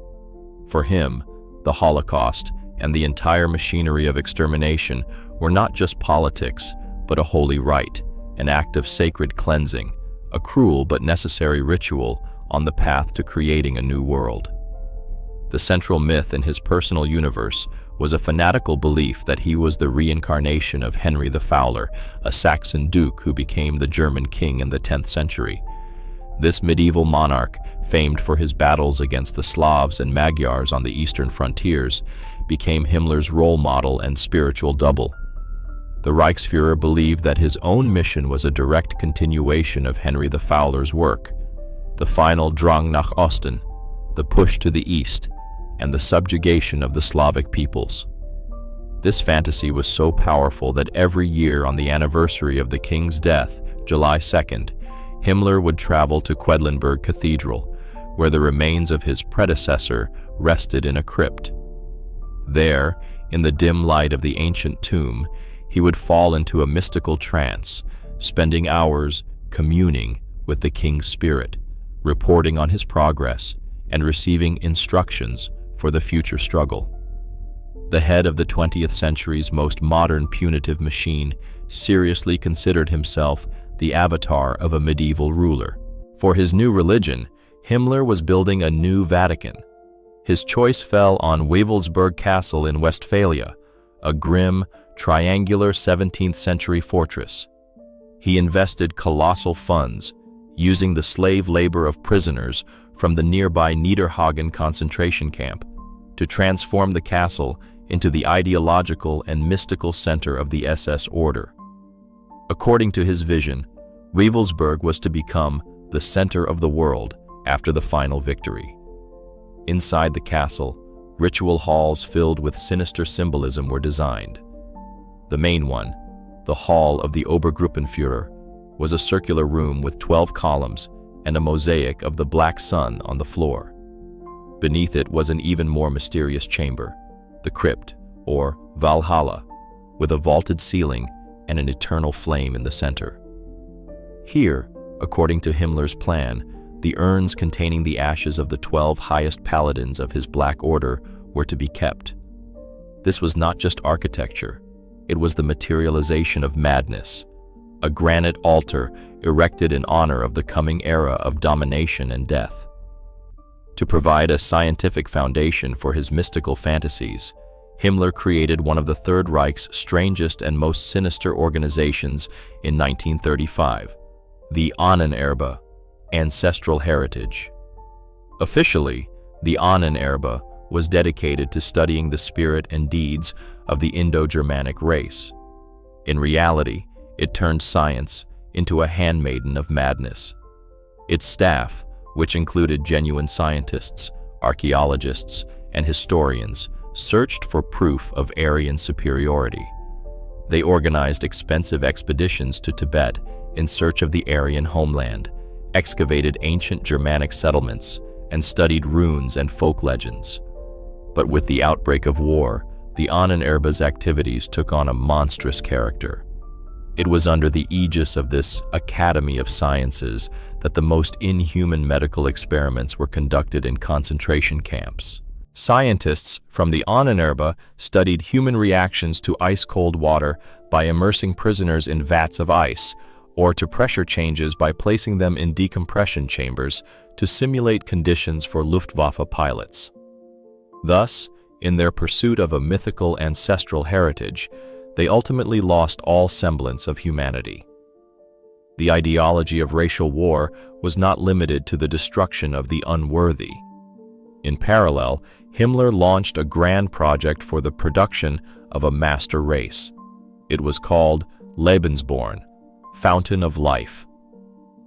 [SPEAKER 1] For him, the Holocaust and the entire machinery of extermination were not just politics, but a holy rite, an act of sacred cleansing, a cruel but necessary ritual on the path to creating a new world. The central myth in his personal universe was a fanatical belief that he was the reincarnation of Henry the Fowler, a Saxon duke who became the German king in the 10th century. This medieval monarch, famed for his battles against the Slavs and Magyars on the eastern frontiers, became Himmler's role model and spiritual double. The Reichsführer believed that his own mission was a direct continuation of Henry the Fowler's work, the final Drang nach Osten, the push to the east, and the subjugation of the Slavic peoples. This fantasy was so powerful that every year on the anniversary of the king's death, July 2nd, Himmler would travel to Quedlinburg Cathedral, where the remains of his predecessor rested in a crypt. There, in the dim light of the ancient tomb, he would fall into a mystical trance, spending hours communing with the king's spirit, reporting on his progress, and receiving instructions for the future struggle. The head of the 20th century's most modern punitive machine seriously considered himself the avatar of a medieval ruler. For his new religion, Himmler was building a new Vatican. His choice fell on Wewelsburg Castle in Westphalia, a grim, triangular 17th century fortress. He invested colossal funds, using the slave labor of prisoners from the nearby Niederhagen concentration camp, to transform the castle into the ideological and mystical center of the SS order. According to his vision, Wewelsburg was to become the center of the world after the final victory. Inside the castle, ritual halls filled with sinister symbolism were designed. The main one, the Hall of the Obergruppenführer, was a circular room with 12 columns and a mosaic of the Black Sun on the floor. Beneath it was an even more mysterious chamber, the crypt, or Valhalla, with a vaulted ceiling and an eternal flame in the center. Here, according to Himmler's plan, the urns containing the ashes of the 12 highest paladins of his Black Order were to be kept. This was not just architecture, it was the materialization of madness, a granite altar erected in honor of the coming era of domination and death. To provide a scientific foundation for his mystical fantasies, Himmler created one of the Third Reich's strangest and most sinister organizations in 1935, the Ahnenerbe, ancestral heritage. Officially, the Ahnenerbe was dedicated to studying the spirit and deeds of the Indo-Germanic race. In reality, it turned science into a handmaiden of madness. Its staff, which included genuine scientists, archaeologists, and historians, searched for proof of Aryan superiority. They organized expensive expeditions to Tibet in search of the Aryan homeland, excavated ancient Germanic settlements, and studied runes and folk legends. But with the outbreak of war, the Ahnenerbe's activities took on a monstrous character. It was under the aegis of this Academy of Sciences that the most inhuman medical experiments were conducted in concentration camps. Scientists from the Ahnenerbe studied human reactions to ice-cold water by immersing prisoners in vats of ice, or to pressure changes by placing them in decompression chambers to simulate conditions for Luftwaffe pilots. Thus, in their pursuit of a mythical ancestral heritage, they ultimately lost all semblance of humanity. The ideology of racial war was not limited to the destruction of the unworthy. In parallel, Himmler launched a grand project for the production of a master race. It was called Lebensborn, Fountain of Life.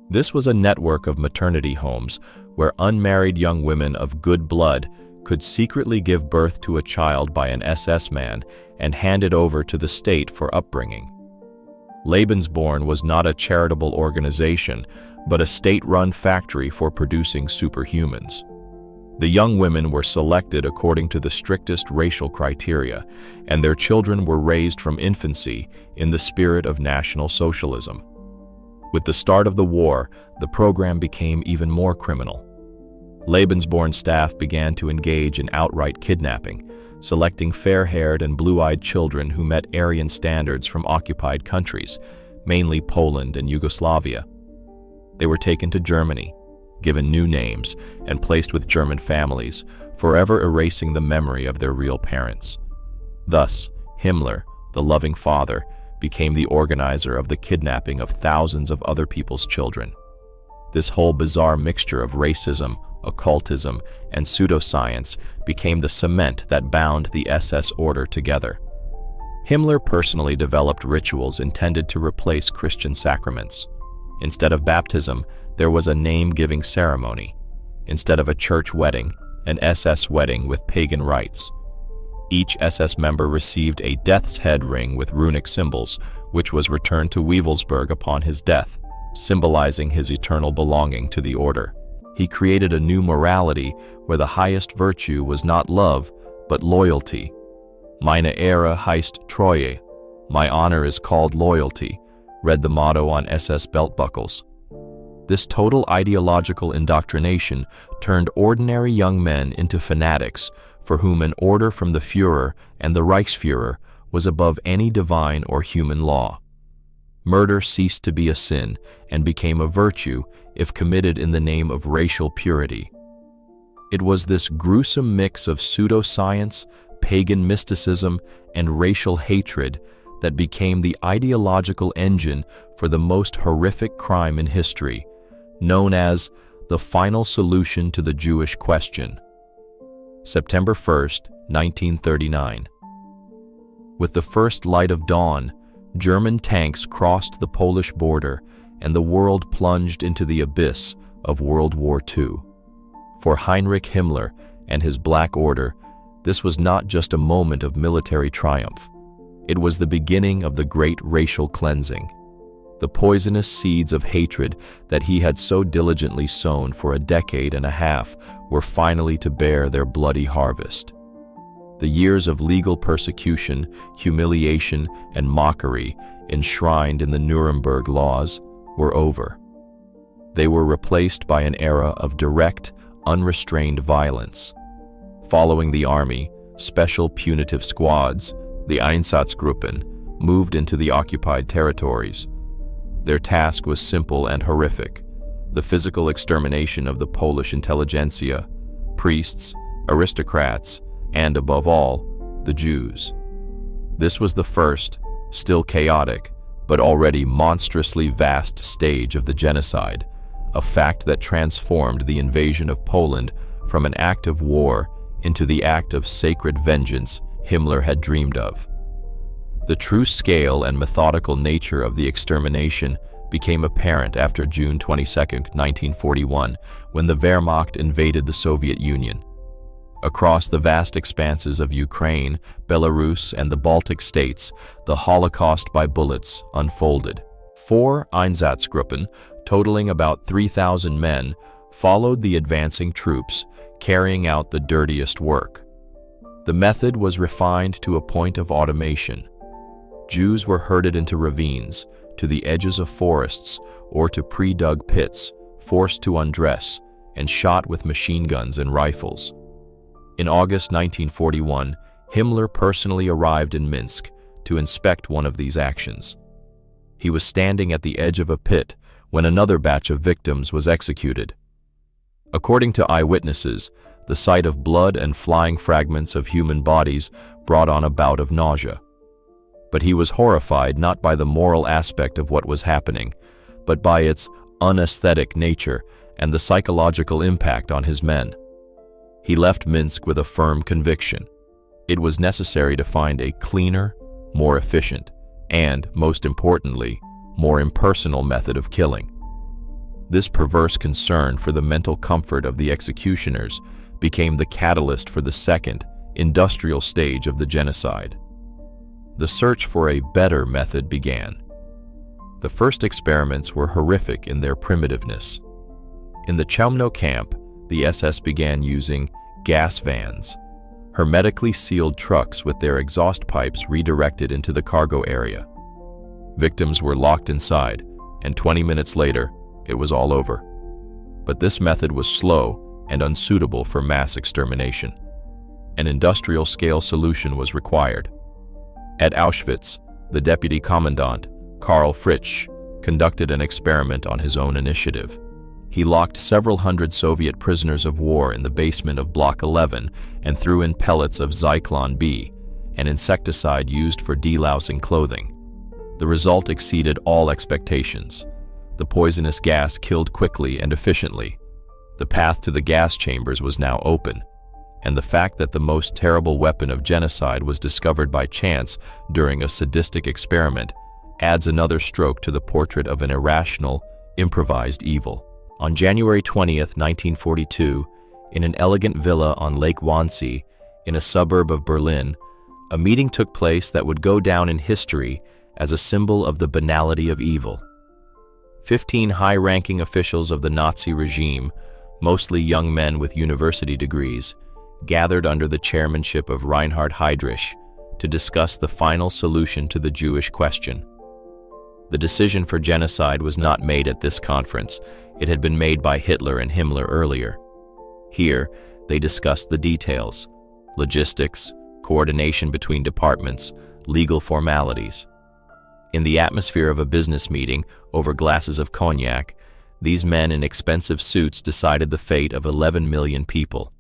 [SPEAKER 1] This was a network of maternity homes where unmarried young women of good blood could secretly give birth to a child by an SS man and hand it over to the state for upbringing. Lebensborn was not a charitable organization, but a state-run factory for producing superhumans. The young women were selected according to the strictest racial criteria, and their children were raised from infancy in the spirit of National Socialism. With the start of the war, the program became even more criminal. Lebensborn staff began to engage in outright kidnapping, selecting fair-haired and blue-eyed children who met Aryan standards from occupied countries, mainly Poland and Yugoslavia. They were taken to Germany, given new names, and placed with German families, forever erasing the memory of their real parents. Thus, Himmler, the loving father, became the organizer of the kidnapping of thousands of other people's children. This whole bizarre mixture of racism, occultism, and pseudoscience became the cement that bound the SS order together. Himmler personally developed rituals intended to replace Christian sacraments. Instead of baptism, there was a name-giving ceremony. Instead of a church wedding, an SS wedding with pagan rites. Each SS member received a death's head ring with runic symbols, which was returned to Wewelsburg upon his death, symbolizing his eternal belonging to the order. He created a new morality where the highest virtue was not love, but loyalty. Meine Ehre heißt Treue. My honor is called loyalty, read the motto on SS belt buckles. This total ideological indoctrination turned ordinary young men into fanatics for whom an order from the Führer and the Reichsführer was above any divine or human law. Murder ceased to be a sin and became a virtue if committed in the name of racial purity. It was this gruesome mix of pseudoscience, pagan mysticism, and racial hatred that became the ideological engine for the most horrific crime in history, known as the final solution to the Jewish question. September 1st, 1939. With the first light of dawn, German tanks crossed the Polish border and the world plunged into the abyss of World War II. For Heinrich Himmler and his Black Order, this was not just a moment of military triumph. It was the beginning of the great racial cleansing. The poisonous seeds of hatred that he had so diligently sown for a decade and a half were finally to bear their bloody harvest. The years of legal persecution, humiliation, and mockery enshrined in the Nuremberg laws were over. They were replaced by an era of direct, unrestrained violence. Following the army, special punitive squads, the Einsatzgruppen, moved into the occupied territories. Their task was simple and horrific: the physical extermination of the Polish intelligentsia, priests, aristocrats, and above all, the Jews. This was the first, still chaotic, but already monstrously vast stage of the genocide, a fact that transformed the invasion of Poland from an act of war into the act of sacred vengeance Himmler had dreamed of. The true scale and methodical nature of the extermination became apparent after June 22, 1941, when the Wehrmacht invaded the Soviet Union. Across the vast expanses of Ukraine, Belarus, and the Baltic states, the Holocaust by bullets unfolded. 4 Einsatzgruppen, totaling about 3,000 men, followed the advancing troops, carrying out the dirtiest work. The method was refined to a point of automation. Jews were herded into ravines, to the edges of forests, or to pre-dug pits, forced to undress, and shot with machine guns and rifles. In August 1941, Himmler personally arrived in Minsk to inspect one of these actions. He was standing at the edge of a pit when another batch of victims was executed. According to eyewitnesses, the sight of blood and flying fragments of human bodies brought on a bout of nausea. But he was horrified not by the moral aspect of what was happening, but by its unaesthetic nature and the psychological impact on his men. He left Minsk with a firm conviction. It was necessary to find a cleaner, more efficient, and, most importantly, more impersonal method of killing. This perverse concern for the mental comfort of the executioners became the catalyst for the second, industrial stage of the genocide. The search for a better method began. The first experiments were horrific in their primitiveness. In the Chełmno camp, the SS began using gas vans, hermetically sealed trucks with their exhaust pipes redirected into the cargo area. Victims were locked inside, and 20 minutes later, it was all over. But this method was slow and unsuitable for mass extermination. An industrial-scale solution was required. At Auschwitz, the deputy commandant, Karl Fritsch, conducted an experiment on his own initiative. He locked several hundred Soviet prisoners of war in the basement of Block 11 and threw in pellets of Zyklon B, an insecticide used for delousing clothing. The result exceeded all expectations. The poisonous gas killed quickly and efficiently. The path to the gas chambers was now open, and the fact that the most terrible weapon of genocide was discovered by chance during a sadistic experiment adds another stroke to the portrait of an irrational, improvised evil. On January 20th, 1942, in an elegant villa on Lake Wannsee, in a suburb of Berlin, a meeting took place that would go down in history as a symbol of the banality of evil. 15 high-ranking officials of the Nazi regime, mostly young men with university degrees, gathered under the chairmanship of Reinhard Heydrich to discuss the final solution to the Jewish question. The decision for genocide was not made at this conference. It had been made by Hitler and Himmler earlier. Here, they discussed the details: logistics, coordination between departments, legal formalities. In the atmosphere of a business meeting, over glasses of cognac, these men in expensive suits decided the fate of 11 million people.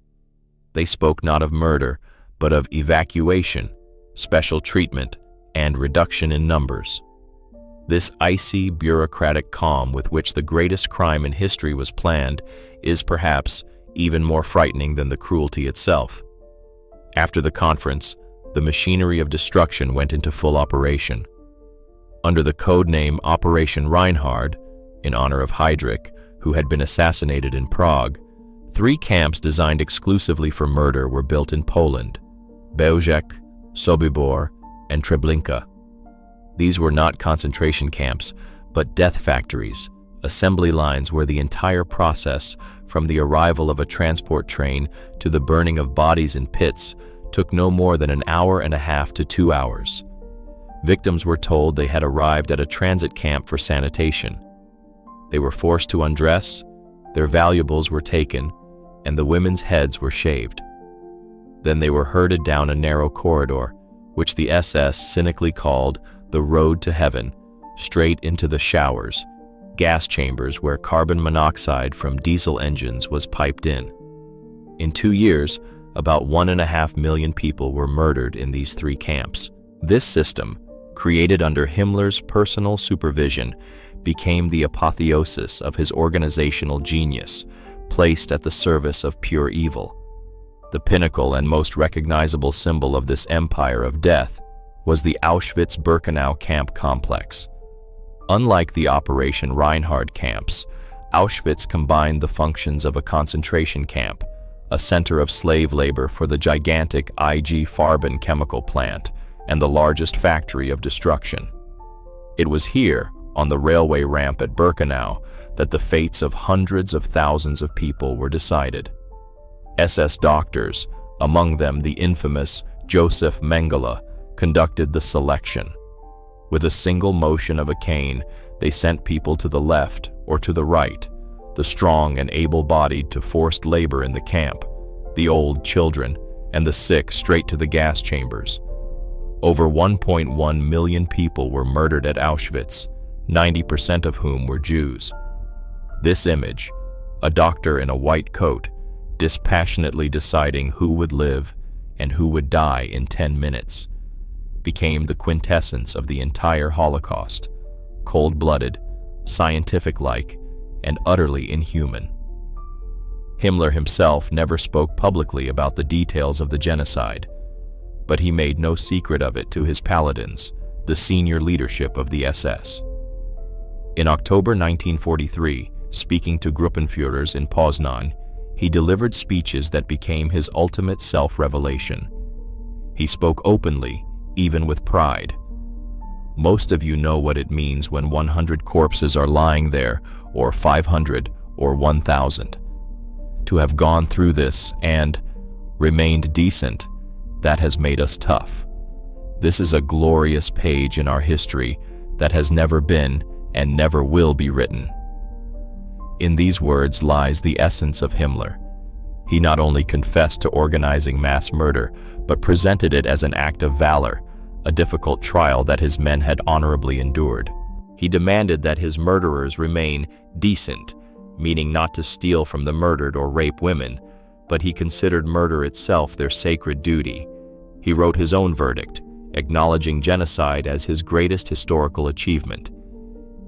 [SPEAKER 1] They spoke not of murder, but of evacuation, special treatment, and reduction in numbers. This icy, bureaucratic calm with which the greatest crime in history was planned is perhaps even more frightening than the cruelty itself. After the conference, the machinery of destruction went into full operation. Under the code name Operation Reinhard, in honor of Heydrich, who had been assassinated in Prague, 3 camps designed exclusively for murder were built in Poland: Bełżec, Sobibor, and Treblinka. These were not concentration camps, but death factories, assembly lines where the entire process, from the arrival of a transport train to the burning of bodies in pits, took no more than an hour and a half to 2 hours. Victims were told they had arrived at a transit camp for sanitation. They were forced to undress, their valuables were taken, and the women's heads were shaved. Then they were herded down a narrow corridor, which the SS cynically called the road to heaven, straight into the showers, gas chambers where carbon monoxide from diesel engines was piped in. In 2 years, about 1.5 million people were murdered in these 3 camps. This system, created under Himmler's personal supervision, became the apotheosis of his organizational genius, placed at the service of pure evil. The pinnacle and most recognizable symbol of this empire of death was the Auschwitz-Birkenau camp complex. Unlike the Operation Reinhard camps, Auschwitz combined the functions of a concentration camp, a center of slave labor for the gigantic IG Farben chemical plant, and the largest factory of destruction. It was here, on the railway ramp at Birkenau, that the fates of hundreds of thousands of people were decided. SS doctors, among them the infamous Joseph Mengele, conducted the selection. With a single motion of a cane, they sent people to the left or to the right, the strong and able-bodied to forced labor in the camp, the old, children, and the sick straight to the gas chambers. Over 1.1 million people were murdered at Auschwitz, 90% of whom were Jews. This image, a doctor in a white coat, dispassionately deciding who would live and who would die in 10 minutes, became the quintessence of the entire Holocaust: cold-blooded, scientific-like, and utterly inhuman. Himmler himself never spoke publicly about the details of the genocide, but he made no secret of it to his paladins, the senior leadership of the SS. In October 1943, speaking to Gruppenführers in Poznan, he delivered speeches that became his ultimate self-revelation. He spoke openly, even with pride. Most of you know what it means when 100 corpses are lying there, or 500, or 1,000. To have gone through this and remained decent, that has made us tough. This is a glorious page in our history that has never been and never will be written. In these words lies the essence of Himmler. He not only confessed to organizing mass murder, but presented it as an act of valor, a difficult trial that his men had honorably endured. He demanded that his murderers remain decent, meaning not to steal from the murdered or rape women, but he considered murder itself their sacred duty. He wrote his own verdict, acknowledging genocide as his greatest historical achievement.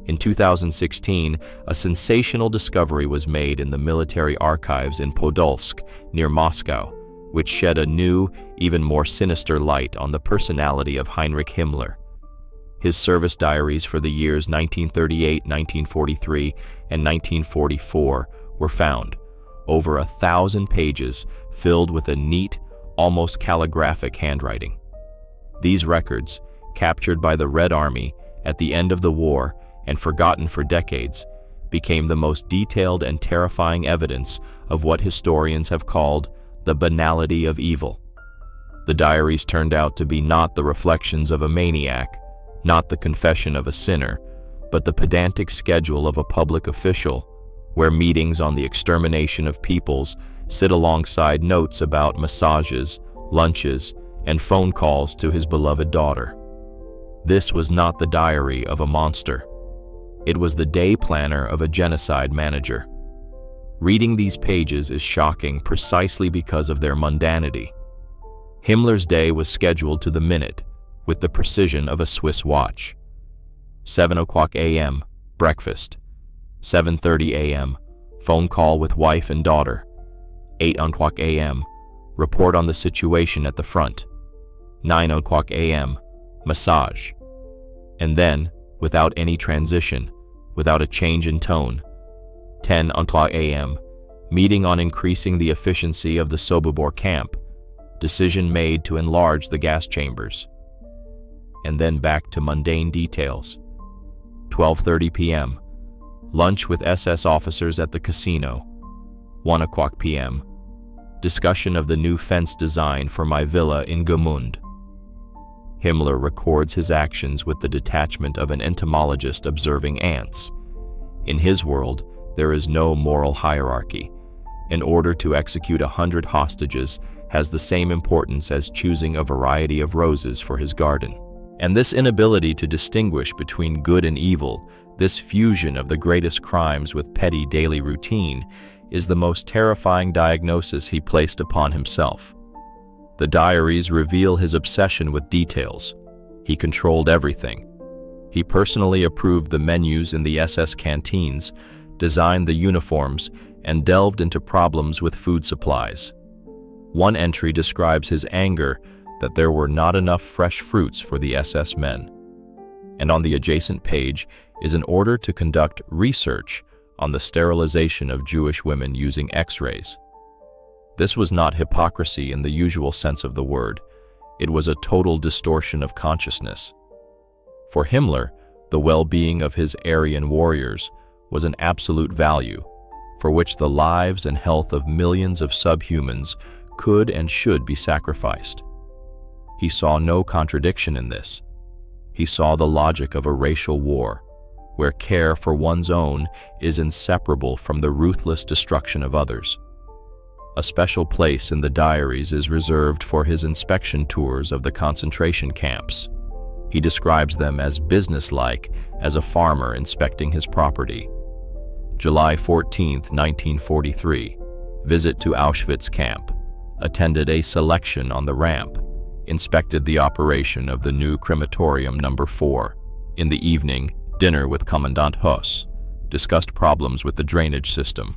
[SPEAKER 1] In 2016, a sensational discovery was made in the military archives in Podolsk, near Moscow, which shed a new, even more sinister light on the personality of Heinrich Himmler. His service diaries for the years 1938, 1943, and 1944 were found, over 1,000 pages filled with a neat, almost calligraphic handwriting. These records, captured by the Red Army at the end of the war and forgotten for decades, became the most detailed and terrifying evidence of what historians have called the banality of evil. The diaries turned out to be not the reflections of a maniac, not the confession of a sinner, but the pedantic schedule of a public official, where meetings on the extermination of peoples sit alongside notes about massages, lunches, and phone calls to his beloved daughter. This was not the diary of a monster. It was the day planner of a genocide manager. Reading these pages is shocking precisely because of their mundanity. Himmler's day was scheduled to the minute, with the precision of a Swiss watch. 7 o'clock a.m., breakfast. 7:30 a.m., phone call with wife and daughter. 8 o'clock a.m., report on the situation at the front. 9 o'clock a.m., massage. And then, without any transition, without a change in tone, 10 o'clock a.m., meeting on increasing the efficiency of the Sobibor camp, decision made to enlarge the gas chambers. And then back to mundane details. 12:30 p.m., lunch with SS officers at the casino. 1 o'clock p.m., discussion of the new fence design for my villa in Gmund. Himmler records his actions with the detachment of an entomologist observing ants. In his world, there is no moral hierarchy. An order to execute 100 hostages has the same importance as choosing a variety of roses for his garden. And this inability to distinguish between good and evil, this fusion of the greatest crimes with petty daily routine, is the most terrifying diagnosis he placed upon himself. The diaries reveal his obsession with details. He controlled everything. He personally approved the menus in the SS canteens, designed the uniforms, and delved into problems with food supplies. One entry describes his anger that there were not enough fresh fruits for the SS men. And on the adjacent page is an order to conduct research on the sterilization of Jewish women using X-rays. This was not hypocrisy in the usual sense of the word. It was a total distortion of consciousness. For Himmler, the well-being of his Aryan warriors was an absolute value, for which the lives and health of millions of subhumans could and should be sacrificed. He saw no contradiction in this. He saw the logic of a racial war, where care for one's own is inseparable from the ruthless destruction of others. A special place in the diaries is reserved for his inspection tours of the concentration camps. He describes them as businesslike, as a farmer inspecting his property. July 14, 1943, visit to Auschwitz camp, attended a selection on the ramp, inspected the operation of the new crematorium number 4. In the evening, dinner with Commandant Huss, discussed problems with the drainage system.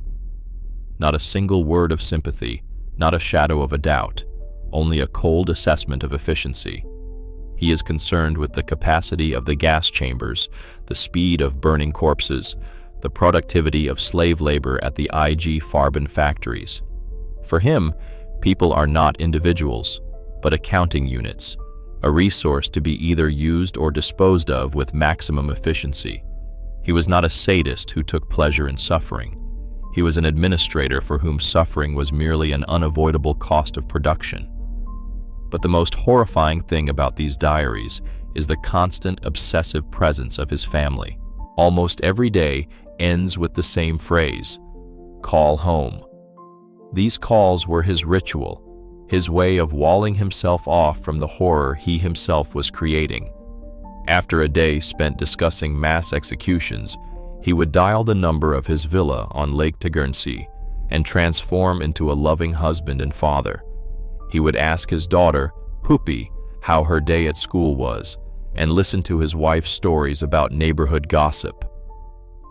[SPEAKER 1] Not a single word of sympathy, not a shadow of a doubt, only a cold assessment of efficiency. He is concerned with the capacity of the gas chambers, the speed of burning corpses, the productivity of slave labor at the IG Farben factories. For him, people are not individuals, but accounting units, a resource to be either used or disposed of with maximum efficiency. He was not a sadist who took pleasure in suffering. He was an administrator for whom suffering was merely an unavoidable cost of production. But the most horrifying thing about these diaries is the constant obsessive presence of his family. Almost every day ends with the same phrase, "Call home." These calls were his ritual, his way of walling himself off from the horror he himself was creating. After a day spent discussing mass executions, he would dial the number of his villa on Lake Tegernsee and transform into a loving husband and father. He would ask his daughter, Papi, how her day at school was, and listen to his wife's stories about neighborhood gossip.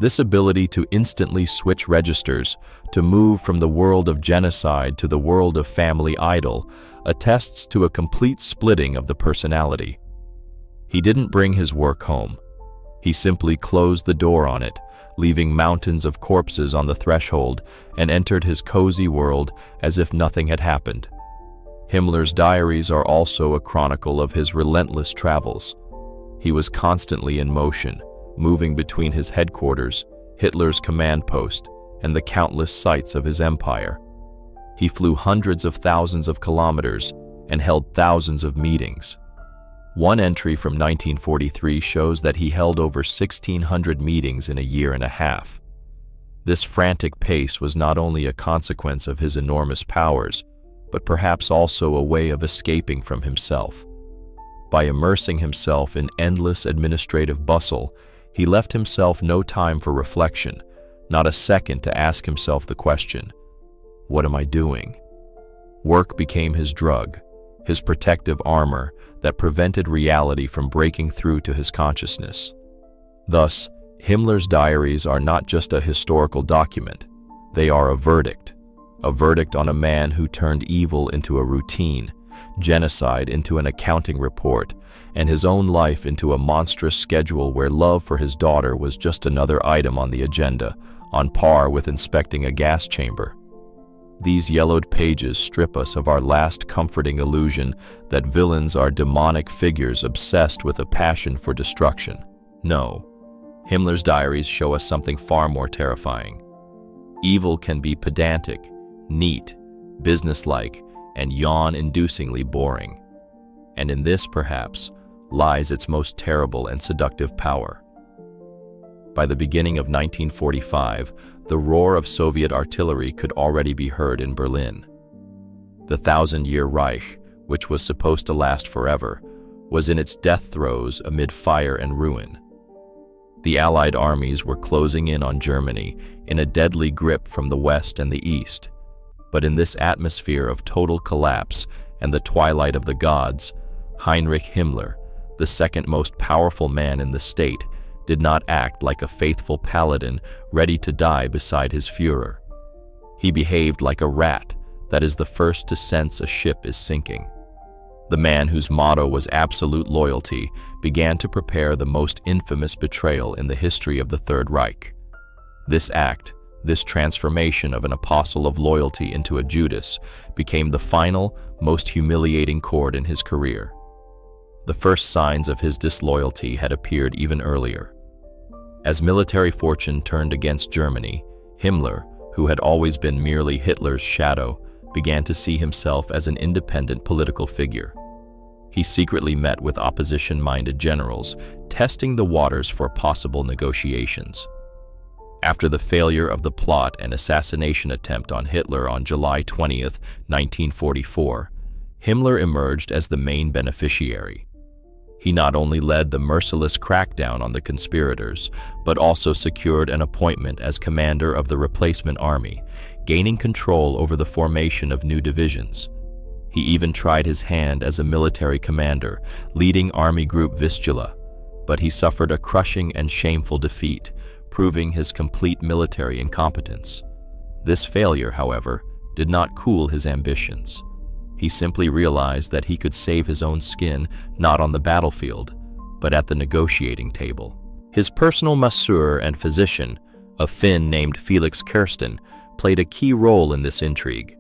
[SPEAKER 1] This ability to instantly switch registers, to move from the world of genocide to the world of family idol, attests to a complete splitting of the personality. He didn't bring his work home. He simply closed the door on it, leaving mountains of corpses on the threshold, and entered his cozy world as if nothing had happened. Himmler's diaries are also a chronicle of his relentless travels. He was constantly in motion, moving between his headquarters, Hitler's command post, and the countless sites of his empire. He flew hundreds of thousands of kilometers and held thousands of meetings. One entry from 1943 shows that he held over 1,600 meetings in a year and a half. This frantic pace was not only a consequence of his enormous powers, but perhaps also a way of escaping from himself. By immersing himself in endless administrative bustle, he left himself no time for reflection, not a second to ask himself the question, "What am I doing?" Work became his drug, his protective armor that prevented reality from breaking through to his consciousness. Thus, Himmler's diaries are not just a historical document, they are a verdict on a man who turned evil into a routine, genocide into an accounting report, and his own life into a monstrous schedule where love for his daughter was just another item on the agenda, on par with inspecting a gas chamber. These yellowed pages strip us of our last comforting illusion that villains are demonic figures obsessed with a passion for destruction. No, Himmler's diaries show us something far more terrifying. Evil can be pedantic, neat, businesslike, and yawn-inducingly boring. And in this, perhaps, lies its most terrible and seductive power. By the beginning of 1945, the roar of Soviet artillery could already be heard in Berlin. The 1,000-year Reich, which was supposed to last forever, was in its death throes amid fire and ruin. The Allied armies were closing in on Germany in a deadly grip from the west and the east. But in this atmosphere of total collapse and the twilight of the gods, Heinrich Himmler, the second most powerful man in the state, did not act like a faithful paladin ready to die beside his Führer. He behaved like a rat that is the first to sense a ship is sinking. The man whose motto was absolute loyalty began to prepare the most infamous betrayal in the history of the Third Reich. This act, this transformation of an apostle of loyalty into a Judas, became the final, most humiliating chord in his career. The first signs of his disloyalty had appeared even earlier. As military fortune turned against Germany, Himmler, who had always been merely Hitler's shadow, began to see himself as an independent political figure. He secretly met with opposition-minded generals, testing the waters for possible negotiations. After the failure of the plot and assassination attempt on Hitler on July 20, 1944, Himmler emerged as the main beneficiary. He not only led the merciless crackdown on the conspirators, but also secured an appointment as commander of the replacement army, gaining control over the formation of new divisions. He even tried his hand as a military commander, leading Army Group Vistula, but he suffered a crushing and shameful defeat, proving his complete military incompetence. This failure, however, did not cool his ambitions. He simply realized that he could save his own skin not on the battlefield, but at the negotiating table. His personal masseur and physician, a Finn named Felix Kersten, played a key role in this intrigue.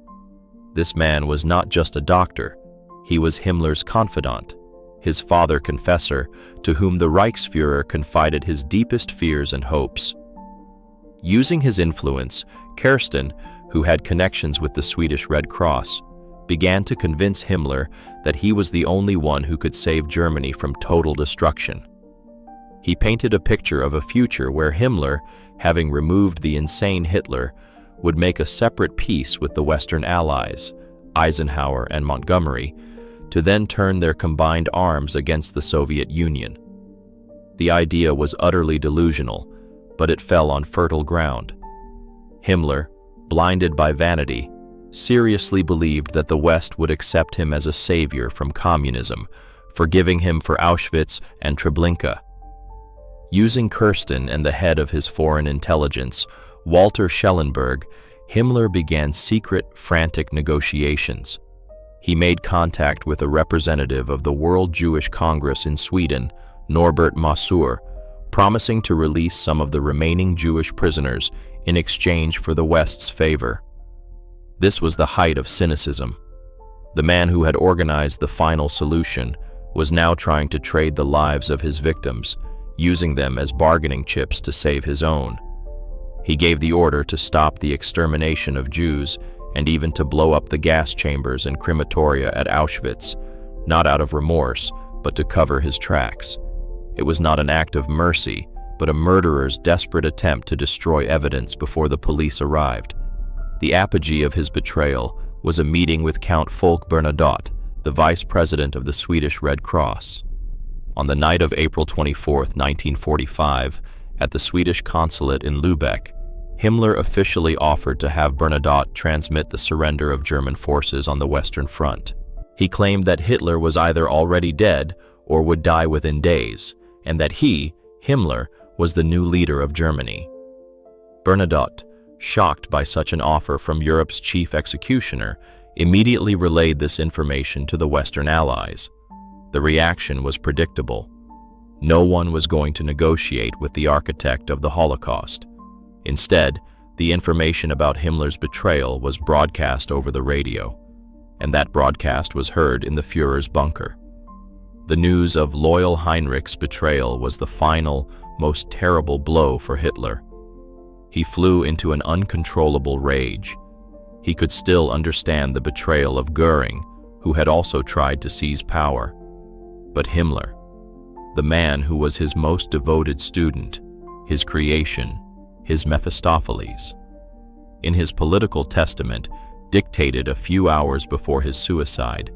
[SPEAKER 1] This man was not just a doctor, he was Himmler's confidant, his father-confessor, to whom the Reichsführer confided his deepest fears and hopes. Using his influence, Kersten, who had connections with the Swedish Red Cross, began to convince Himmler that he was the only one who could save Germany from total destruction. He painted a picture of a future where Himmler, having removed the insane Hitler, would make a separate peace with the Western Allies, Eisenhower and Montgomery, to then turn their combined arms against the Soviet Union. The idea was utterly delusional, but it fell on fertile ground. Himmler, blinded by vanity, seriously believed that the West would accept him as a savior from communism, forgiving him for Auschwitz and Treblinka. Using Kirsten and the head of his foreign intelligence, Walter Schellenberg, Himmler began secret, frantic negotiations. He made contact with a representative of the World Jewish Congress in Sweden, Norbert Mossur, promising to release some of the remaining Jewish prisoners in exchange for the West's favor. This was the height of cynicism. The man who had organized the final solution was now trying to trade the lives of his victims, using them as bargaining chips to save his own. He gave the order to stop the extermination of Jews and even to blow up the gas chambers and crematoria at Auschwitz, not out of remorse, but to cover his tracks. It was not an act of mercy, but a murderer's desperate attempt to destroy evidence before the police arrived. The apogee of his betrayal was a meeting with Count Folke Bernadotte, the vice president of the Swedish Red Cross. On the night of April 24, 1945, at the Swedish consulate in Lübeck, Himmler officially offered to have Bernadotte transmit the surrender of German forces on the Western Front. He claimed that Hitler was either already dead or would die within days, and that he, Himmler, was the new leader of Germany. Bernadotte, shocked by such an offer from Europe's chief executioner, immediately relayed this information to the Western Allies. The reaction was predictable. No one was going to negotiate with the architect of the Holocaust. Instead, the information about Himmler's betrayal was broadcast over the radio, and that broadcast was heard in the Führer's bunker. The news of loyal Heinrich's betrayal was the final, most terrible blow for Hitler. He flew into an uncontrollable rage. He could still understand the betrayal of Göring, who had also tried to seize power. But Himmler, the man who was his most devoted student, his creation, his Mephistopheles. In his political testament, dictated a few hours before his suicide,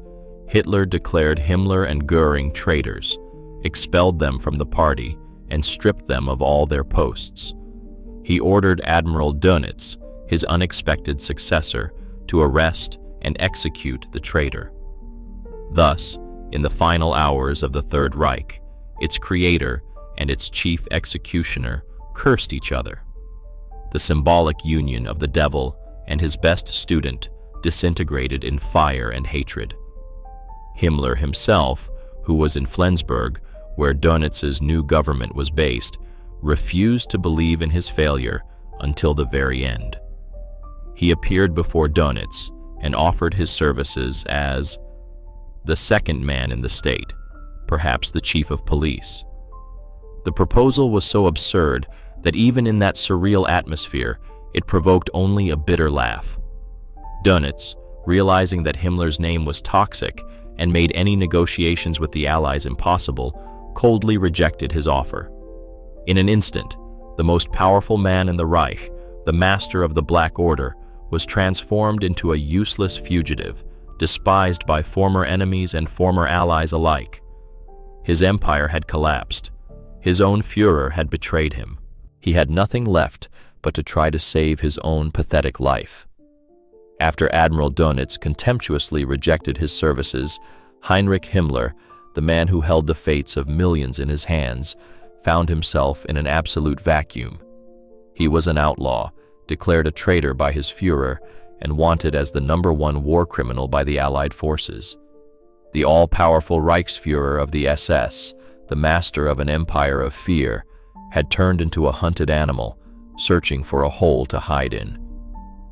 [SPEAKER 1] Hitler declared Himmler and Göring traitors, expelled them from the party, and stripped them of all their posts. He ordered Admiral Dönitz, his unexpected successor, to arrest and execute the traitor. Thus, in the final hours of the Third Reich, its creator and its chief executioner cursed each other. The symbolic union of the devil and his best student disintegrated in fire and hatred. Himmler himself, who was in Flensburg, where Dönitz's new government was based, refused to believe in his failure until the very end. He appeared before Dönitz and offered his services as the second man in the state, perhaps the chief of police. The proposal was so absurd that even in that surreal atmosphere, it provoked only a bitter laugh. Dönitz, realizing that Himmler's name was toxic and made any negotiations with the Allies impossible, coldly rejected his offer. In an instant, the most powerful man in the Reich, the master of the Black Order, was transformed into a useless fugitive, despised by former enemies and former allies alike. His empire had collapsed. His own Führer had betrayed him. He had nothing left but to try to save his own pathetic life. After Admiral Dönitz contemptuously rejected his services, Heinrich Himmler, the man who held the fates of millions in his hands, found himself in an absolute vacuum. He was an outlaw, declared a traitor by his Führer, and wanted as the #1 war criminal by the Allied forces. The all-powerful Reichsführer of the SS, the master of an empire of fear, had turned into a hunted animal, searching for a hole to hide in.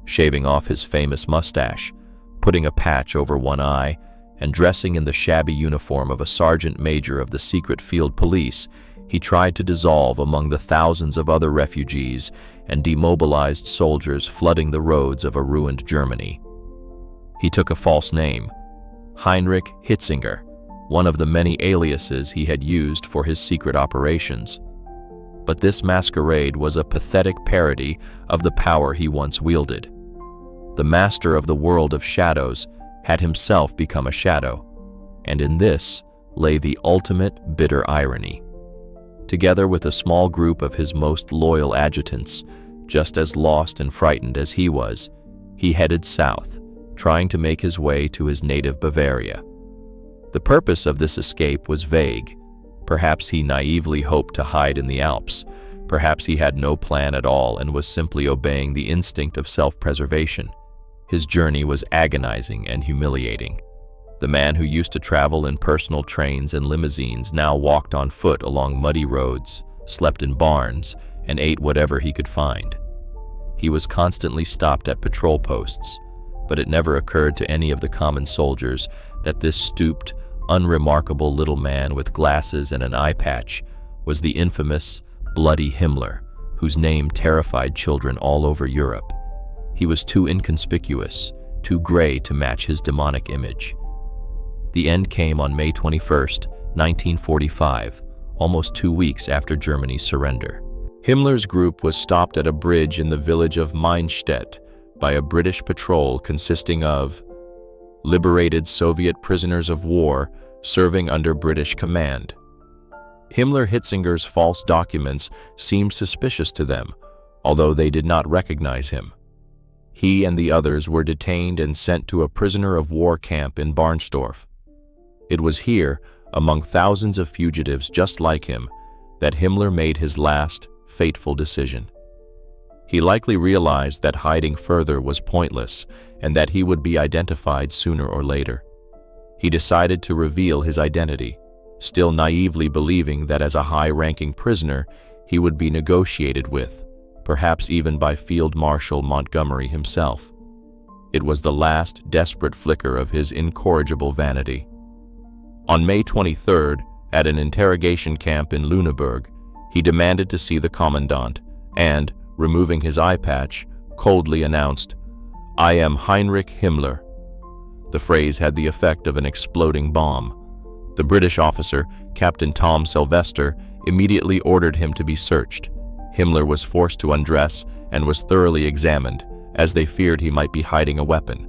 [SPEAKER 1] Shaving off his famous mustache, putting a patch over one eye, and dressing in the shabby uniform of a sergeant major of the secret field police, he tried to dissolve among the thousands of other refugees and demobilized soldiers flooding the roads of a ruined Germany. He took a false name, Heinrich Hitzinger, one of the many aliases he had used for his secret operations. But this masquerade was a pathetic parody of the power he once wielded. The master of the world of shadows had himself become a shadow, and in this lay the ultimate bitter irony. Together with a small group of his most loyal adjutants, just as lost and frightened as he was, he headed south, trying to make his way to his native Bavaria. The purpose of this escape was vague. Perhaps he naively hoped to hide in the Alps. Perhaps he had no plan at all and was simply obeying the instinct of self-preservation. His journey was agonizing and humiliating. The man who used to travel in personal trains and limousines now walked on foot along muddy roads, slept in barns, and ate whatever he could find. He was constantly stopped at patrol posts, but it never occurred to any of the common soldiers that this stooped, unremarkable little man with glasses and an eye patch was the infamous, bloody Himmler, whose name terrified children all over Europe. He was too inconspicuous, too gray to match his demonic image. The end came on May 21st, 1945, almost 2 weeks after Germany's surrender. Himmler's group was stopped at a bridge in the village of Mainstedt by a British patrol consisting of liberated Soviet prisoners of war serving under British command. Himmler-Hitzinger's false documents seemed suspicious to them, although they did not recognize him. He and the others were detained and sent to a prisoner of war camp in Barnstorf. It was here, among thousands of fugitives just like him, that Himmler made his last, fateful decision. He likely realized that hiding further was pointless and that he would be identified sooner or later. He decided to reveal his identity, still naively believing that as a high-ranking prisoner he would be negotiated with, perhaps even by Field Marshal Montgomery himself. It was the last desperate flicker of his incorrigible vanity. On May 23rd, at an interrogation camp in Lüneburg, he demanded to see the commandant and, removing his eye patch, coldly announced, "I am Heinrich Himmler." The phrase had the effect of an exploding bomb. The British officer, Captain Tom Sylvester, immediately ordered him to be searched. Himmler was forced to undress and was thoroughly examined, as they feared he might be hiding a weapon.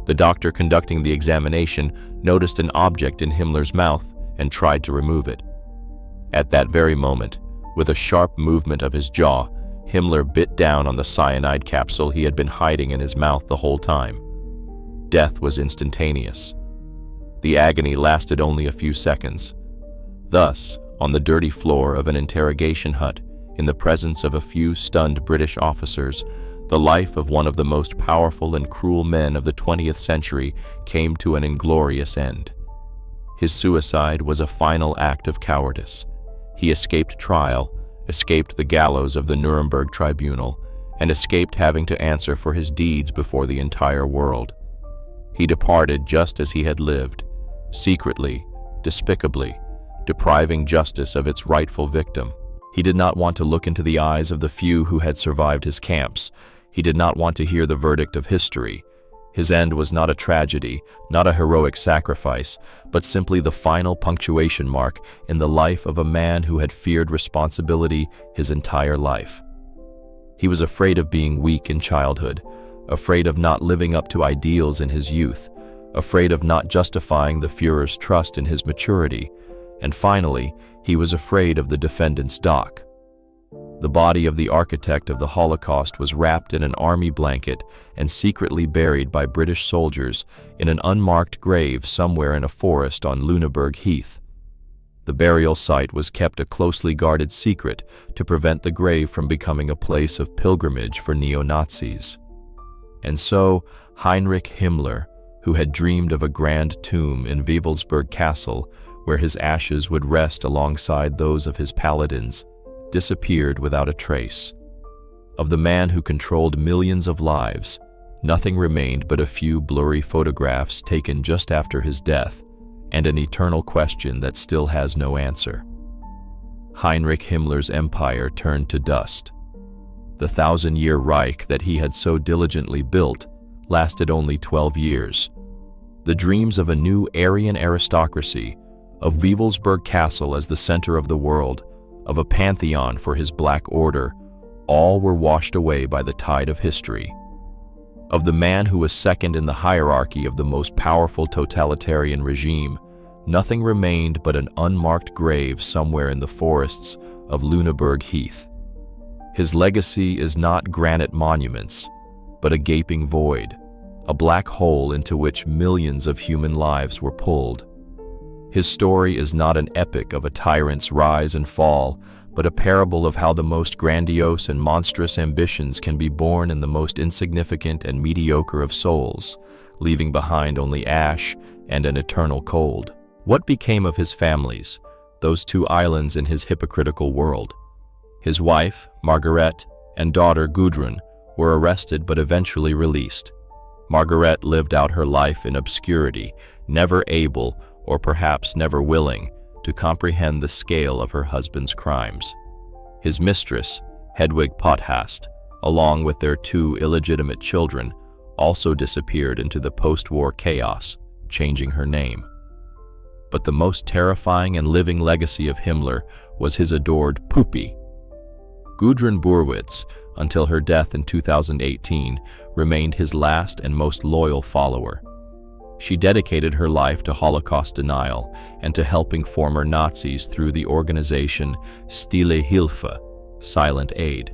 [SPEAKER 1] The doctor conducting the examination noticed an object in Himmler's mouth and tried to remove it. At that very moment, with a sharp movement of his jaw, Himmler bit down on the cyanide capsule he had been hiding in his mouth the whole time. Death was instantaneous. The agony lasted only a few seconds. Thus, on the dirty floor of an interrogation hut, in the presence of a few stunned British officers, the life of one of the most powerful and cruel men of the 20th century came to an inglorious end. His suicide was a final act of cowardice. He escaped trial, escaped the gallows of the Nuremberg tribunal, and escaped having to answer for his deeds before the entire world. He departed just as he had lived, secretly, despicably, depriving justice of its rightful victim. He did not want to look into the eyes of the few who had survived his camps. He did not want to hear the verdict of history. His end was not a tragedy, not a heroic sacrifice, but simply the final punctuation mark in the life of a man who had feared responsibility his entire life. He was afraid of being weak in childhood, afraid of not living up to ideals in his youth, afraid of not justifying the Führer's trust in his maturity, and finally, he was afraid of the defendant's dock. The body of the architect of the Holocaust was wrapped in an army blanket and secretly buried by British soldiers in an unmarked grave somewhere in a forest on Lüneburg Heath. The burial site was kept a closely guarded secret to prevent the grave from becoming a place of pilgrimage for neo-Nazis. And so, Heinrich Himmler, who had dreamed of a grand tomb in Wewelsburg Castle, where his ashes would rest alongside those of his paladins, disappeared without a trace. Of the man who controlled millions of lives, nothing remained but a few blurry photographs taken just after his death, and an eternal question that still has no answer. Heinrich Himmler's empire turned to dust. The 1,000-year Reich that he had so diligently built lasted only 12 years. The dreams of a new Aryan aristocracy, of Wewelsburg Castle as the center of the world, of a pantheon for his Black Order, all were washed away by the tide of history. Of the man who was second in the hierarchy of the most powerful totalitarian regime, nothing remained but an unmarked grave somewhere in the forests of Lüneburg Heath. His legacy is not granite monuments, but a gaping void, a black hole into which millions of human lives were pulled. His story is not an epic of a tyrant's rise and fall, but a parable of how the most grandiose and monstrous ambitions can be born in the most insignificant and mediocre of souls, leaving behind only ash and an eternal cold. What became of his families, those two islands in his hypocritical world? His wife, Margaret, and daughter, Gudrun, were arrested but eventually released. Margaret lived out her life in obscurity, never able, or perhaps never willing, to comprehend the scale of her husband's crimes. His mistress, Hedwig Potthast, along with their two illegitimate children, also disappeared into the post-war chaos, changing her name. But the most terrifying and living legacy of Himmler was his adored Papi. Gudrun Burwitz, until her death in 2018, remained his last and most loyal follower. She dedicated her life to Holocaust denial and to helping former Nazis through the organization Stille Hilfe, Silent Aid.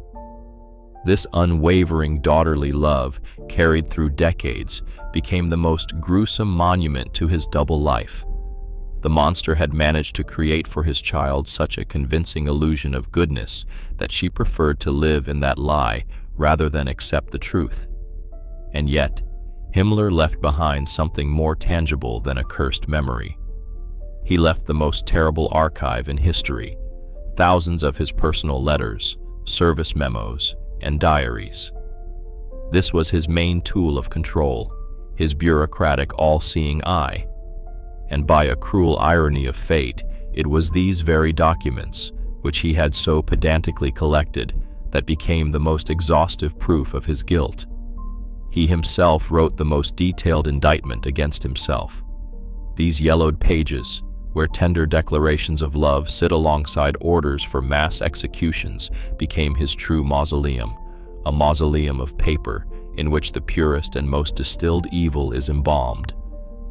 [SPEAKER 1] This unwavering daughterly love, carried through decades, became the most gruesome monument to his double life. The monster had managed to create for his child such a convincing illusion of goodness that she preferred to live in that lie rather than accept the truth. And yet, Himmler left behind something more tangible than a cursed memory. He left the most terrible archive in history, thousands of his personal letters, service memos, and diaries. This was his main tool of control, his bureaucratic all-seeing eye. And by a cruel irony of fate, it was these very documents, which he had so pedantically collected, that became the most exhaustive proof of his guilt. He himself wrote the most detailed indictment against himself. These yellowed pages, where tender declarations of love sit alongside orders for mass executions, became his true mausoleum, a mausoleum of paper in which the purest and most distilled evil is embalmed.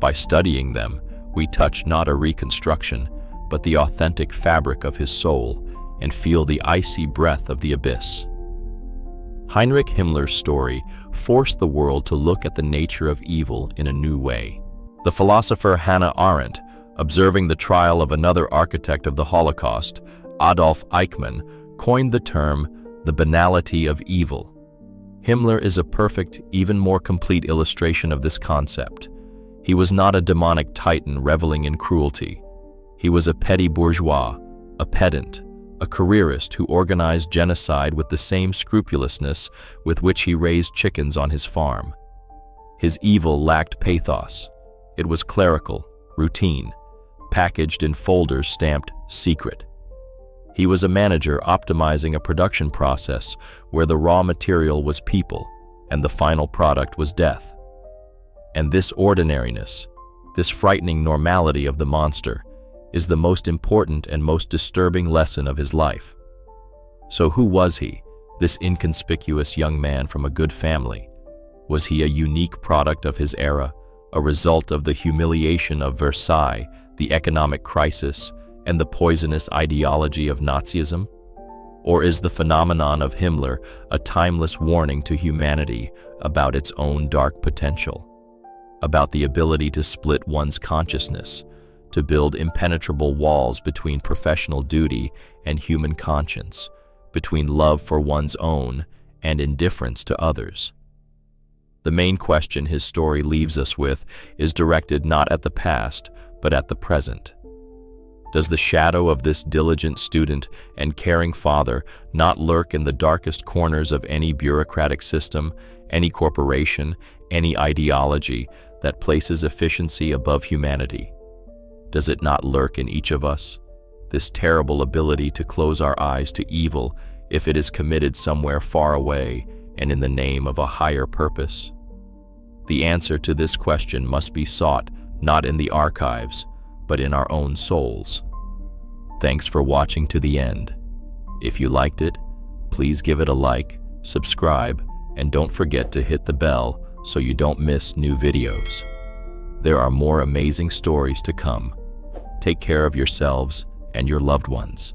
[SPEAKER 1] By studying them, we touch not a reconstruction, but the authentic fabric of his soul, and feel the icy breath of the abyss. Heinrich Himmler's story forced the world to look at the nature of evil in a new way. The philosopher Hannah Arendt, observing the trial of another architect of the Holocaust, Adolf Eichmann, coined the term the banality of evil. Himmler is a perfect, even more complete illustration of this concept. He was not a demonic titan reveling in cruelty. He was a petty bourgeois, a pedant, a careerist who organized genocide with the same scrupulousness with which he raised chickens on his farm. His evil lacked pathos. It was clerical, routine, packaged in folders stamped secret. He was a manager optimizing a production process where the raw material was people and the final product was death. And this ordinariness, this frightening normality of the monster, is the most important and most disturbing lesson of his life. So who was he, this inconspicuous young man from a good family? Was he a unique product of his era, a result of the humiliation of Versailles, the economic crisis, and the poisonous ideology of Nazism? Or is the phenomenon of Himmler a timeless warning to humanity about its own dark potential? About the ability to split one's consciousness, to build impenetrable walls between professional duty and human conscience, between love for one's own and indifference to others. The main question his story leaves us with is directed not at the past, but at the present. Does the shadow of this diligent student and caring father not lurk in the darkest corners of any bureaucratic system, any corporation, any ideology that places efficiency above humanity? Does it not lurk in each of us, this terrible ability to close our eyes to evil if it is committed somewhere far away and in the name of a higher purpose? The answer to this question must be sought not in the archives, but in our own souls. Thanks for watching to the end. If you liked it, please give it a like, subscribe, and don't forget to hit the bell so you don't miss new videos. There are more amazing stories to come. Take care of yourselves and your loved ones.